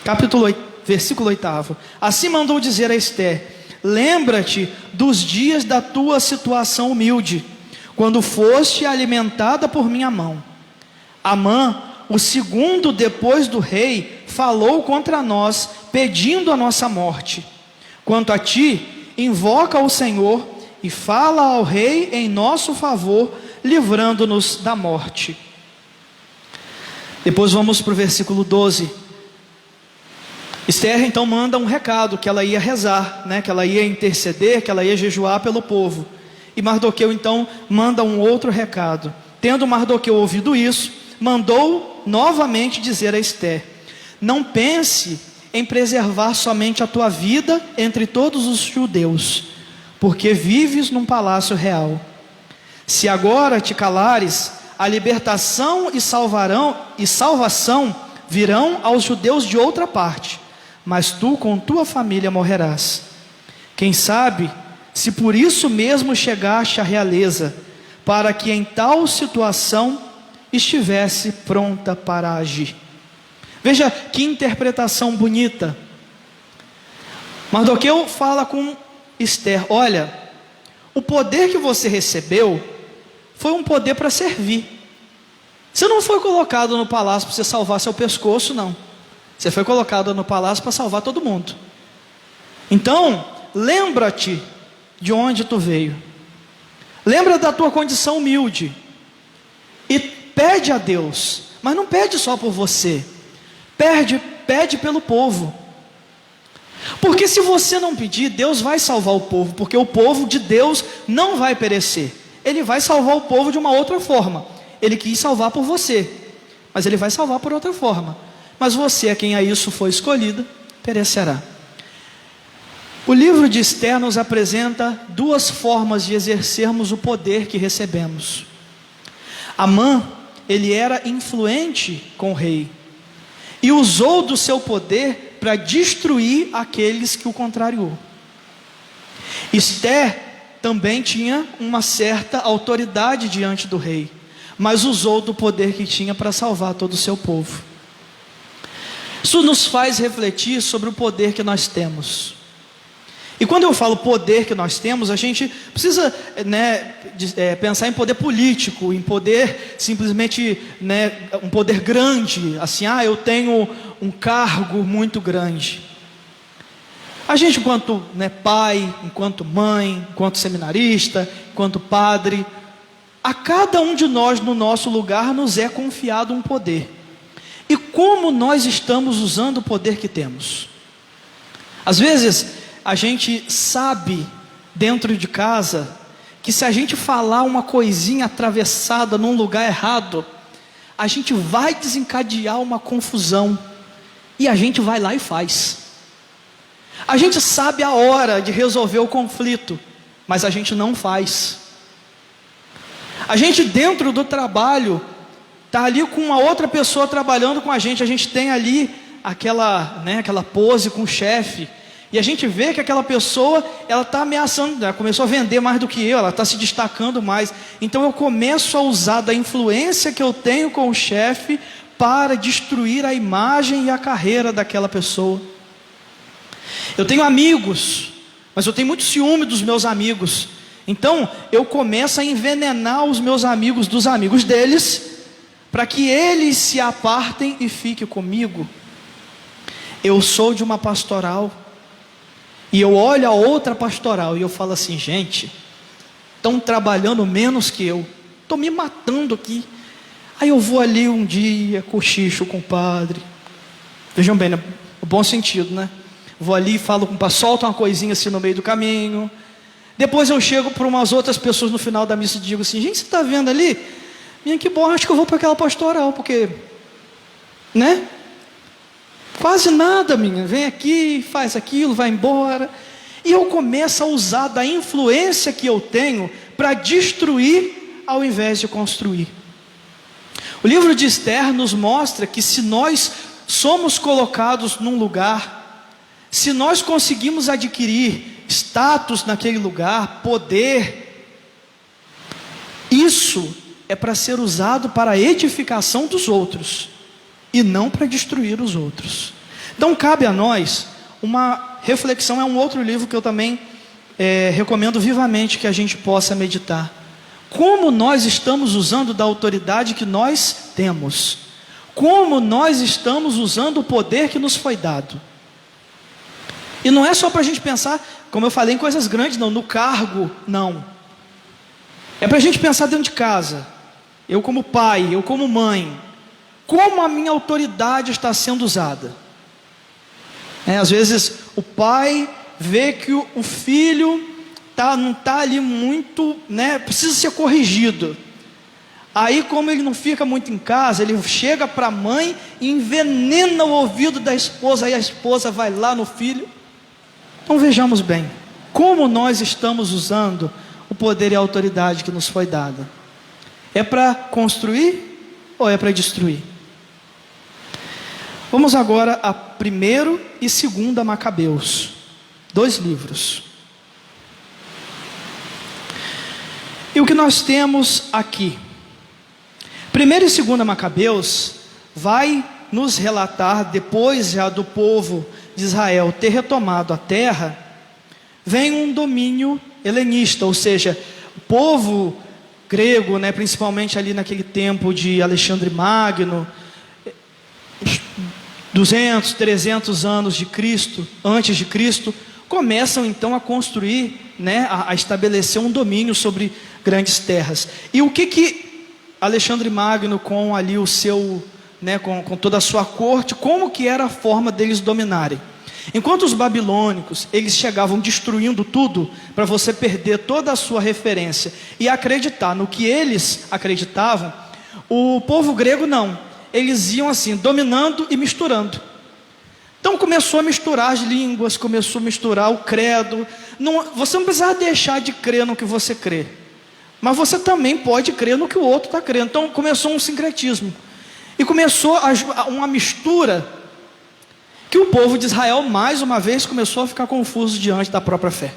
Capítulo 8, versículo 8. Assim mandou dizer a Esther: lembra-te dos dias da tua situação humilde, quando foste alimentada por minha mão. Amã, o segundo depois do rei, falou contra nós, pedindo a nossa morte. Quanto a ti, invoca o Senhor e fala ao rei em nosso favor, livrando-nos da morte. Depois vamos para o versículo 12. Esther então manda um recado, que ela ia rezar, que ela ia interceder, que ela ia jejuar pelo povo. E Mardoqueu então manda um outro recado: Tendo Mardoqueu ouvido isso, mandou novamente dizer a Ester: não pense em preservar somente a tua vida entre todos os judeus, porque vives num palácio real. Se agora te calares, a libertação e salvação virão aos judeus de outra parte, mas tu com tua família morrerás. Quem sabe, se por isso mesmo chegaste à realeza, para que em tal situação estivesse pronta para agir. Veja que interpretação bonita. Mardoqueu fala com Ester: olha, o poder que você recebeu foi um poder para servir. Você não foi colocado no palácio para você salvar seu pescoço, não. Você foi colocado no palácio para salvar todo mundo. Então, lembra-te de onde tu veio. Lembra da tua condição humilde. E pede a Deus. Mas não pede só por você. Pede pelo povo. Porque se você não pedir, Deus vai salvar o povo. Porque o povo de Deus não vai perecer. Ele vai salvar o povo de uma outra forma. Ele quis salvar por você, mas Ele vai salvar por outra forma. Mas você, a quem a isso foi escolhida, perecerá. O livro de Ester nos apresenta duas formas de exercermos o poder que recebemos. Amã, ele era influente com o rei e usou do seu poder para destruir aqueles que o contrariou. Ester também tinha uma certa autoridade diante do rei, mas usou do poder que tinha para salvar todo o seu povo. Isso nos faz refletir sobre o poder que nós temos. E quando eu falo poder que nós temos, a gente precisa pensar em poder político, em poder simplesmente, um poder grande, assim, eu tenho um cargo muito grande. A gente, enquanto pai, enquanto mãe, enquanto seminarista, enquanto padre, a cada um de nós no nosso lugar nos é confiado um poder. E como nós estamos usando o poder que temos? Às vezes a gente sabe dentro de casa que se a gente falar uma coisinha atravessada num lugar errado, a gente vai desencadear uma confusão, e a gente vai lá e faz. A gente sabe a hora de resolver o conflito, mas a gente não faz. A gente dentro do trabalho está ali com uma outra pessoa trabalhando com a gente tem ali aquela pose com o chefe, e a gente vê que aquela pessoa, ela está ameaçando, ela começou a vender mais do que eu, ela está se destacando mais, então eu começo a usar da influência que eu tenho com o chefe para destruir a imagem e a carreira daquela pessoa. Eu tenho amigos, mas eu tenho muito ciúme dos meus amigos, então eu começo a envenenar os meus amigos dos amigos deles, para que eles se apartem e fiquem comigo. Eu sou de uma pastoral, e eu olho a outra pastoral, e eu falo assim: gente, estão trabalhando menos que eu, estou me matando aqui. Aí eu vou ali um dia, cochicho com o padre, vejam bem, no bom sentido, né? Vou ali e falo com o padre, solto uma coisinha assim no meio do caminho. Depois eu chego para umas outras pessoas no final da missa e digo assim: gente, você está vendo ali? Minha, que bom, acho que eu vou para aquela pastoral, porque, quase nada, minha, vem aqui, faz aquilo, vai embora. E eu começo a usar da influência que eu tenho para destruir ao invés de construir. O livro de Ester nos mostra que se nós somos colocados num lugar, se nós conseguimos adquirir status naquele lugar, poder, isso é para ser usado para a edificação dos outros, e não para destruir os outros. Então cabe a nós uma reflexão, é um outro livro que eu também recomendo vivamente que a gente possa meditar. Como nós estamos usando da autoridade que nós temos? Como nós estamos usando o poder que nos foi dado? E não é só para a gente pensar, como eu falei, em coisas grandes, não, no cargo, não. É para a gente pensar dentro de casa. Eu como pai, eu como mãe, como a minha autoridade está sendo usada? Às vezes o pai vê que o filho não está ali muito, precisa ser corrigido. Aí, como ele não fica muito em casa, ele chega para a mãe e envenena o ouvido da esposa, aí a esposa vai lá no filho. Então vejamos bem, como nós estamos usando o poder e a autoridade que nos foi dada. É para construir ou é para destruir? Vamos agora a 1º e 2º Macabeus, 2 livros. E o que nós temos aqui? 1º e 2º Macabeus vai nos relatar, depois já do povo de Israel ter retomado a terra, vem um domínio helenista, ou seja, o povo grego, principalmente ali naquele tempo de Alexandre Magno, 200, 300 anos de Cristo, antes de Cristo, começam então a construir, a estabelecer um domínio sobre grandes terras. E o que Alexandre Magno, com ali o seu, com toda a sua corte, como que era a forma deles dominarem? Enquanto os babilônicos, eles chegavam destruindo tudo, para você perder toda a sua referência e acreditar no que eles acreditavam, o povo grego não, eles iam assim, dominando e misturando. Então começou a misturar as línguas, começou a misturar o credo. Você não precisa deixar de crer no que você crê, mas você também pode crer no que o outro está crendo. Então começou um sincretismo, e começou uma mistura, que o povo de Israel, mais uma vez, começou a ficar confuso diante da própria fé.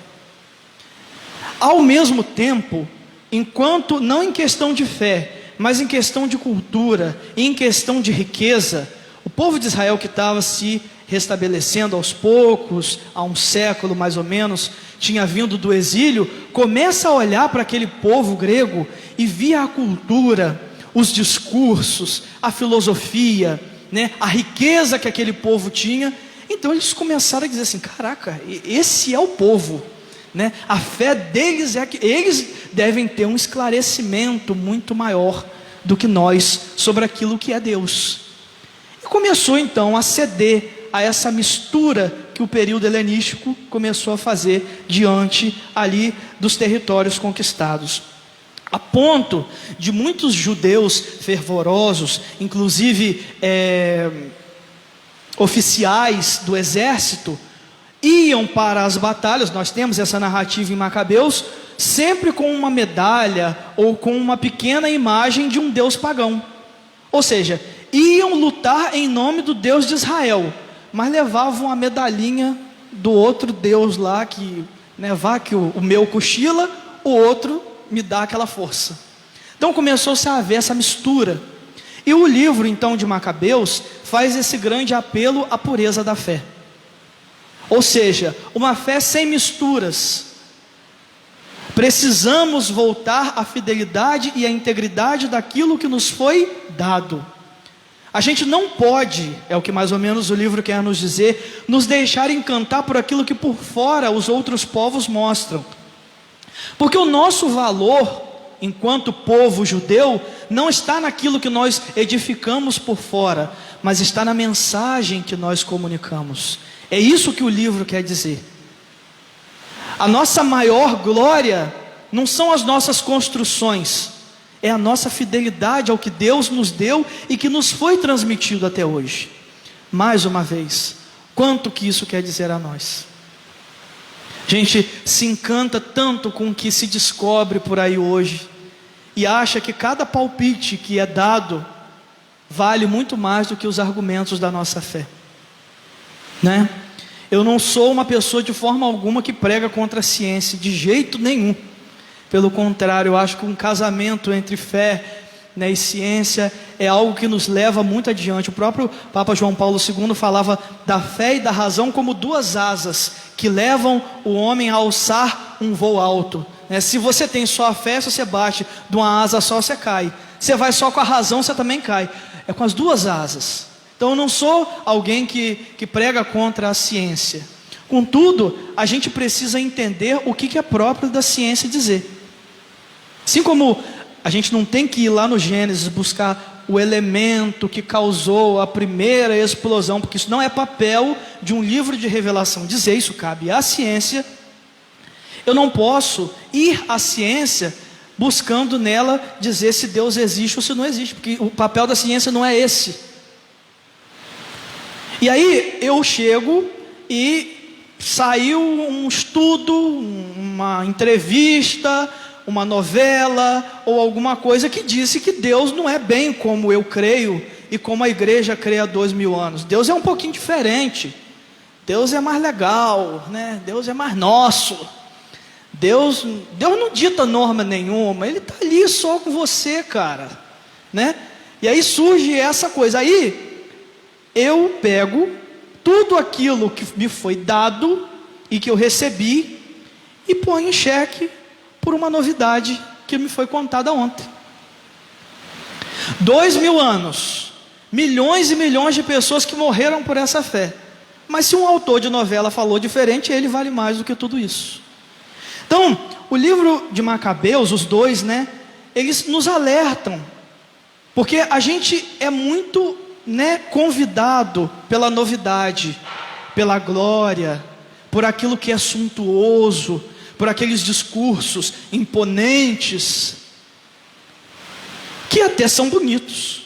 Ao mesmo tempo, enquanto, não em questão de fé, mas em questão de cultura, e em questão de riqueza, o povo de Israel, que estava se restabelecendo aos poucos, há um século mais ou menos, tinha vindo do exílio, começa a olhar para aquele povo grego e via a cultura, os discursos, a filosofia, a riqueza que aquele povo tinha. Então eles começaram a dizer assim: caraca, esse é o povo, a fé deles é que eles devem ter um esclarecimento muito maior do que nós sobre aquilo que é Deus. E começou então a ceder a essa mistura que o período helenístico começou a fazer diante ali dos territórios conquistados, a ponto de muitos judeus fervorosos, inclusive oficiais do exército, iam para as batalhas. Nós temos essa narrativa em Macabeus, sempre com uma medalha ou com uma pequena imagem de um deus pagão, ou seja, iam lutar em nome do Deus de Israel, mas levavam a medalhinha do outro deus lá, que vá que o meu cochila, o outro me dá aquela força. Então começou-se a haver essa mistura, e o livro então de Macabeus faz esse grande apelo à pureza da fé, ou seja, uma fé sem misturas. Precisamos voltar à fidelidade e à integridade daquilo que nos foi dado. A gente não pode, é o que mais ou menos o livro quer nos dizer, nos deixar encantar por aquilo que por fora os outros povos mostram. Porque o nosso valor, enquanto povo judeu, não está naquilo que nós edificamos por fora, mas está na mensagem que nós comunicamos. É isso que o livro quer dizer. A nossa maior glória não são as nossas construções, é a nossa fidelidade ao que Deus nos deu e que nos foi transmitido até hoje. Mais uma vez, quanto que isso quer dizer a nós? A gente se encanta tanto com o que se descobre por aí hoje, e acha que cada palpite que é dado vale muito mais do que os argumentos da nossa fé, Eu não sou uma pessoa de forma alguma que prega contra a ciência, de jeito nenhum. Pelo contrário, eu acho que um casamento entre fé, e ciência é algo que nos leva muito adiante. O próprio Papa João Paulo II falava da fé e da razão como 2 asas que levam o homem a alçar um voo alto. Se você tem só a fé, se você bate de uma asa só, você cai. Você vai só com a razão, você também cai. É com as 2 asas. Então eu não sou alguém que prega contra a ciência. Contudo, a gente precisa entender o que é próprio da ciência dizer. Assim como a gente não tem que ir lá no Gênesis buscar o elemento que causou a primeira explosão, porque isso não é papel de um livro de revelação. Dizer isso cabe à ciência. Eu não posso ir à ciência buscando nela dizer se Deus existe ou se não existe, porque o papel da ciência não é esse. E aí eu chego e saiu um estudo, uma entrevista, uma novela ou alguma coisa que disse que Deus não é bem como eu creio e como a igreja crê há 2000 anos. Deus é um pouquinho diferente. Deus é mais legal, né? Deus é mais nosso. Deus não dita norma nenhuma, Ele está ali só com você, cara, né? E aí surge essa coisa. Aí eu pego tudo aquilo que me foi dado e que eu recebi e ponho em xeque por uma novidade que me foi contada ontem. 2000 anos, milhões e milhões de pessoas que morreram por essa fé. Mas se um autor de novela falou diferente, ele vale mais do que tudo isso. Então, o livro de Macabeus, os dois, né, eles nos alertam, porque a gente é muito, né, convidado pela novidade, pela glória, por aquilo que é suntuoso, por aqueles discursos imponentes, que até são bonitos,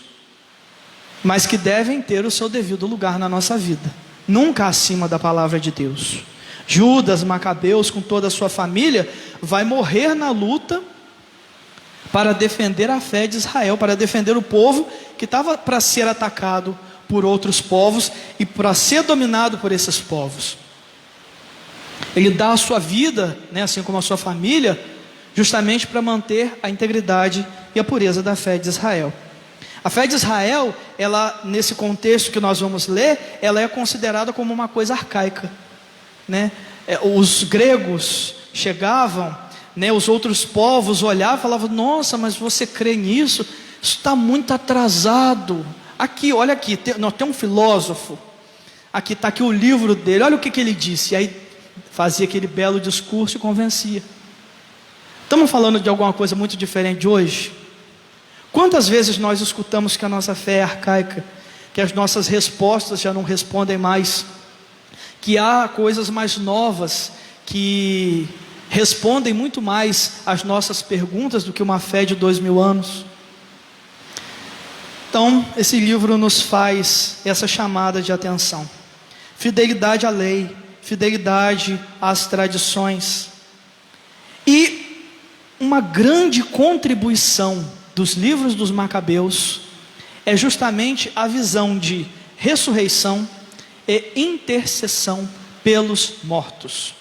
mas que devem ter o seu devido lugar na nossa vida, nunca acima da palavra de Deus. Judas Macabeus, com toda a sua família, vai morrer na luta para defender a fé de Israel, para defender o povo que estava para ser atacado por outros povos e para ser dominado por esses povos. Ele dá a sua vida, né, assim como a sua família, justamente para manter a integridade e a pureza da fé de Israel. A fé de Israel, ela, nesse contexto que nós vamos ler, ela é considerada como uma coisa arcaica, né? Os gregos chegavam, né, os outros povos olhavam e falavam: nossa, mas você crê nisso? Isso está muito atrasado. Aqui, olha aqui, tem um filósofo, aqui está aqui o livro dele, olha o que ele disse. E aí fazia aquele belo discurso e convencia. Estamos falando de alguma coisa muito diferente de hoje? Quantas vezes nós escutamos que a nossa fé é arcaica, que as nossas respostas já não respondem mais, que há coisas mais novas que respondem muito mais às nossas perguntas do que uma fé de 2000 anos? Então, esse livro nos faz essa chamada de atenção: fidelidade à lei, fidelidade às tradições. E uma grande contribuição dos livros dos Macabeus é justamente a visão de ressurreição e intercessão pelos mortos.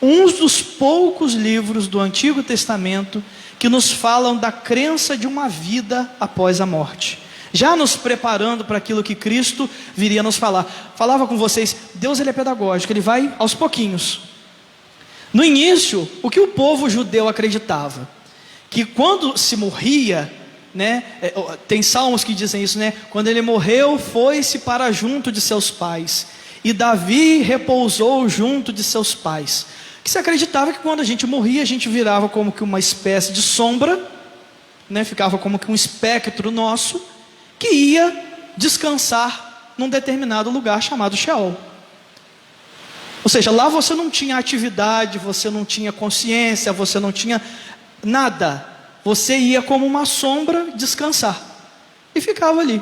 Um dos poucos livros do Antigo Testamento que nos falam da crença de uma vida após a morte, já nos preparando para aquilo que Cristo viria nos falar. Falava com vocês, Deus, ele é pedagógico, ele vai aos pouquinhos. No início, o que o povo judeu acreditava? Que quando se morria, né, tem salmos que dizem isso, né? Quando ele morreu, foi-se para junto de seus pais, e Davi repousou junto de seus pais. Que se acreditava que quando a gente morria, a gente virava como que uma espécie de sombra, né? Ficava como que um espectro nosso, que ia descansar num determinado lugar chamado Sheol. Ou seja, lá você não tinha atividade, você não tinha consciência, você não tinha nada. Você ia como uma sombra descansar e ficava ali.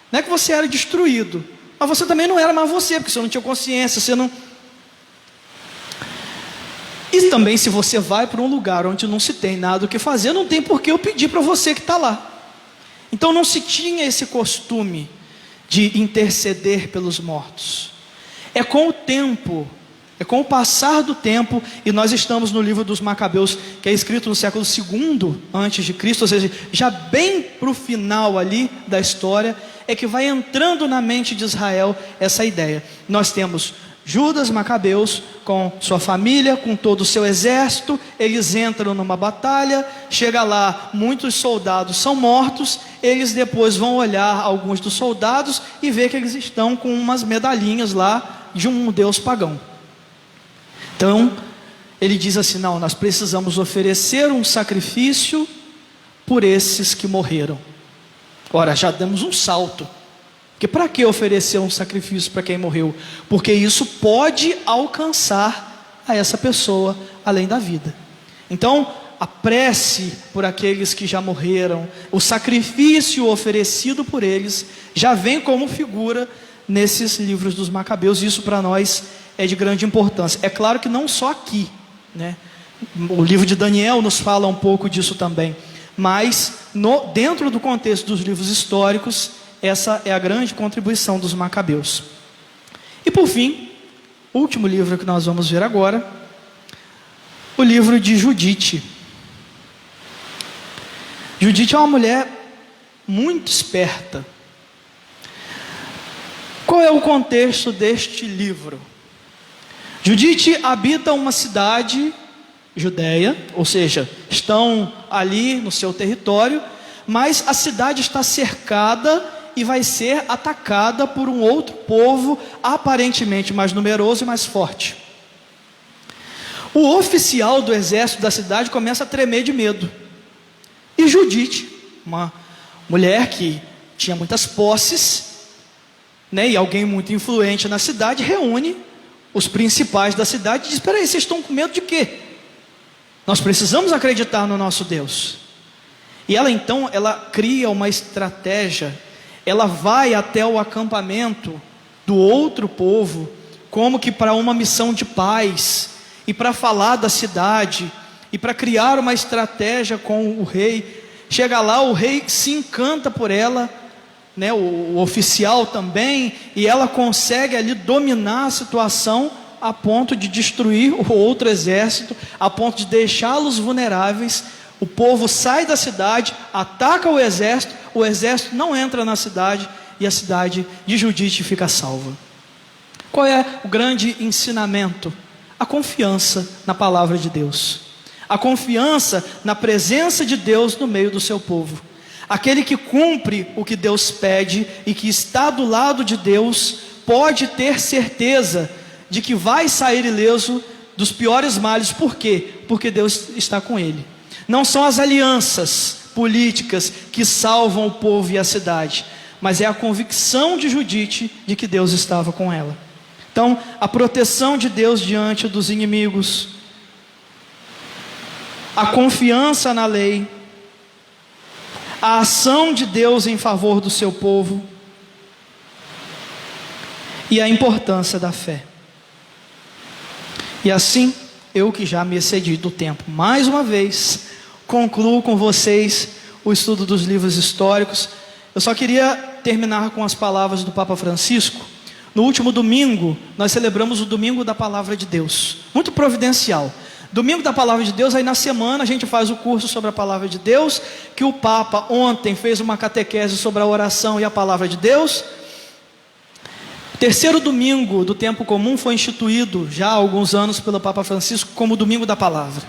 Não é que você era destruído, mas você também não era mais você, porque você não tinha consciência, você não... E também, se você vai para um lugar onde não se tem nada o que fazer, não tem por que eu pedir para você que está lá. Então não se tinha esse costume de interceder pelos mortos. É com o tempo, é com o passar do tempo, e nós estamos no livro dos Macabeus, que é escrito no século II antes de Cristo, ou seja, já bem para o final ali da história, é que vai entrando na mente de Israel essa ideia. Nós temos Judas Macabeus com sua família, com todo o seu exército, eles entram numa batalha, chega lá, muitos soldados são mortos, eles depois vão olhar alguns dos soldados e ver que eles estão com umas medalhinhas lá de um deus pagão. Então, ele diz assim: não, nós precisamos oferecer um sacrifício por esses que morreram. Ora, já demos um salto. Porque para que oferecer um sacrifício para quem morreu? Porque isso pode alcançar a essa pessoa além da vida. Então, a prece por aqueles que já morreram, o sacrifício oferecido por eles, já vem como figura nesses livros dos Macabeus. Isso para nós é de grande importância. É claro que não só aqui, né? O livro de Daniel nos fala um pouco disso também, mas dentro do contexto dos livros históricos, essa é a grande contribuição dos Macabeus. E por fim, o último livro que nós vamos ver agora, o livro de Judite. Judite é uma mulher muito esperta. Qual é o contexto deste livro? Judite habita uma cidade judeia, ou seja, estão ali no seu território, mas a cidade está cercada e vai ser atacada por um outro povo aparentemente mais numeroso e mais forte. O oficial do exército da cidade começa a tremer de medo. E Judite, uma mulher que tinha muitas posses, né, e alguém muito influente na cidade, reúne os principais da cidade e diz: espera aí, vocês estão com medo de quê? Nós precisamos acreditar no nosso Deus. E ela então, ela cria uma estratégia, ela vai até o acampamento do outro povo, como que para uma missão de paz, e para falar da cidade, e para criar uma estratégia com o rei. Chega lá, o rei se encanta por ela, né, o oficial também, e ela consegue ali dominar a situação, a ponto de destruir o outro exército, a ponto de deixá-los vulneráveis. O povo sai da cidade, ataca o exército não entra na cidade, e a cidade de Judite fica salva. Qual é o grande ensinamento? A confiança na palavra de Deus, a confiança na presença de Deus no meio do seu povo. Aquele que cumpre o que Deus pede e que está do lado de Deus, pode ter certeza de que vai sair ileso dos piores males. Por quê? Porque Deus está com ele. Não são as alianças políticas que salvam o povo e a cidade, mas é a convicção de Judite de que Deus estava com ela. Então, a proteção de Deus diante dos inimigos, a confiança na lei, a ação de Deus em favor do seu povo e a importância da fé. E assim, eu que já me excedi do tempo, mais uma vez, concluo com vocês o estudo dos livros históricos. Eu só queria terminar com as palavras do Papa Francisco. No último domingo, nós celebramos o Domingo da Palavra de Deus, muito providencial. Domingo da Palavra de Deus, aí na semana a gente faz o curso sobre a Palavra de Deus, que o Papa ontem fez uma catequese sobre a oração e a Palavra de Deus. O terceiro domingo do tempo comum foi instituído já há alguns anos pelo Papa Francisco como o Domingo da Palavra.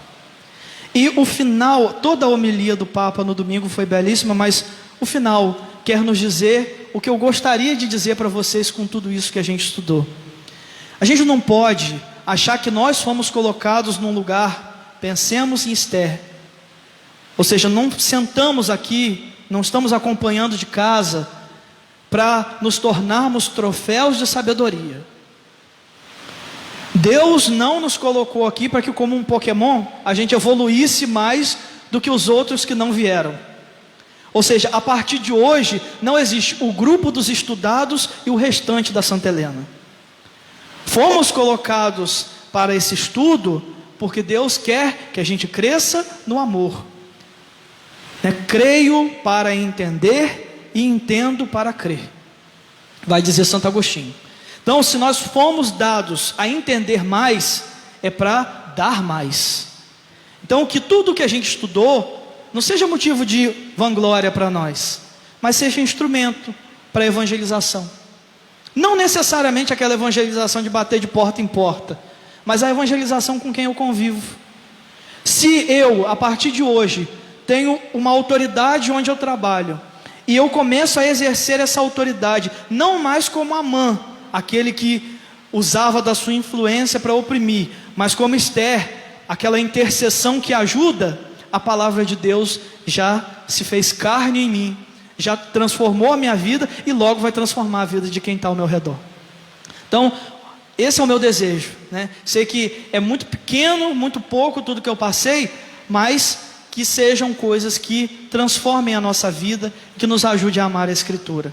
E o final, toda a homilia do Papa no domingo foi belíssima, mas o final quer nos dizer o que eu gostaria de dizer para vocês com tudo isso que a gente estudou. A gente não pode achar que nós fomos colocados num lugar, pensemos em Esther, ou seja, não sentamos aqui, não estamos acompanhando de casa, para nos tornarmos troféus de sabedoria. Deus não nos colocou aqui para que, como um Pokémon, a gente evoluísse mais do que os outros que não vieram. Ou seja, a partir de hoje, não existe o grupo dos estudados e o restante da Santa Helena. Fomos colocados para esse estudo porque Deus quer que a gente cresça no amor. Creio para entender e entendo para crer, vai dizer Santo Agostinho. Então, se nós fomos dados a entender mais, é para dar mais. Então, que tudo que a gente estudou não seja motivo de vanglória para nós, mas seja instrumento para evangelização. Não necessariamente aquela evangelização de bater de porta em porta, mas a evangelização com quem eu convivo. Se eu, a partir de hoje, tenho uma autoridade onde eu trabalho, e eu começo a exercer essa autoridade, não mais como Amã, aquele que usava da sua influência para oprimir, mas como Esther, aquela intercessão que ajuda, a palavra de Deus já se fez carne em mim, já transformou a minha vida e logo vai transformar a vida de quem está ao meu redor. Então, esse é o meu desejo, Sei que é muito pequeno, muito pouco tudo que eu passei, mas que sejam coisas que transformem a nossa vida, que nos ajude a amar a Escritura.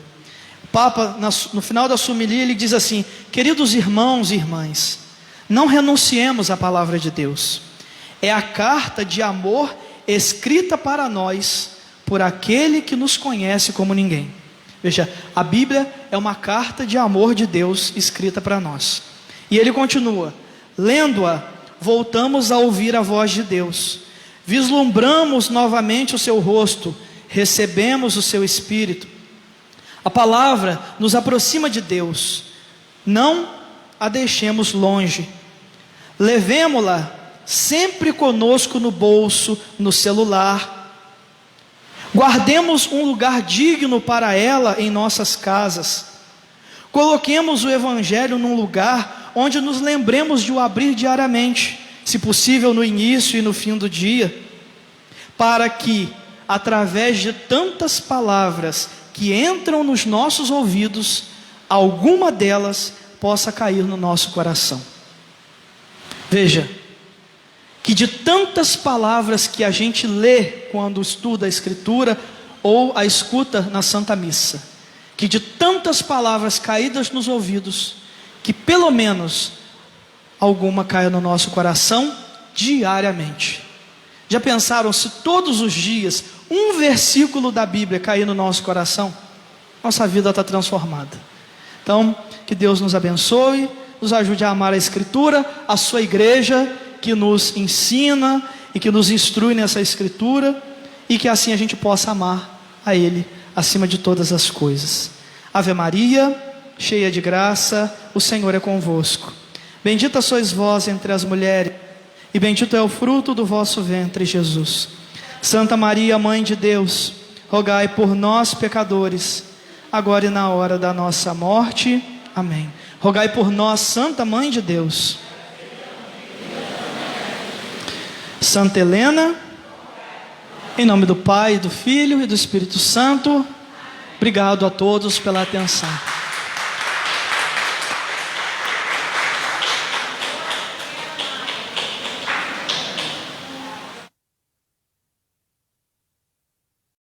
O Papa, no final da sua homilia, ele diz assim: queridos irmãos e irmãs, não renunciemos à palavra de Deus. É a carta de amor escrita para nós por aquele que nos conhece como ninguém. Veja, a Bíblia é uma carta de amor de Deus escrita para nós. E ele continua: lendo-a, voltamos a ouvir a voz de Deus, vislumbramos novamente o seu rosto, recebemos o seu Espírito. A palavra nos aproxima de Deus, não a deixemos longe, levemo-la sempre conosco no bolso, no celular. Guardemos um lugar digno para ela em nossas casas. Coloquemos o Evangelho num lugar onde nos lembremos de o abrir diariamente, se possível no início e no fim do dia, para que, através de tantas palavras que entram nos nossos ouvidos, alguma delas possa cair no nosso coração. Veja, que de tantas palavras que a gente lê quando estuda a Escritura ou a escuta na Santa Missa, que de tantas palavras caídas nos ouvidos, que pelo menos alguma caia no nosso coração diariamente. Já pensaram se todos os dias um versículo da Bíblia cair no nosso coração? Nossa vida está transformada. Então, que Deus nos abençoe, nos ajude a amar a Escritura, a sua igreja, que nos ensina e que nos instrui nessa Escritura, e que assim a gente possa amar a Ele acima de todas as coisas. Ave Maria, cheia de graça, o Senhor é convosco. Bendita sois vós entre as mulheres, e bendito é o fruto do vosso ventre, Jesus. Santa Maria, Mãe de Deus, rogai por nós, pecadores, agora e na hora da nossa morte. Amém. Rogai por nós, Santa Mãe de Deus. Santa Helena, em nome do Pai, do Filho e do Espírito Santo. Obrigado a todos pela atenção.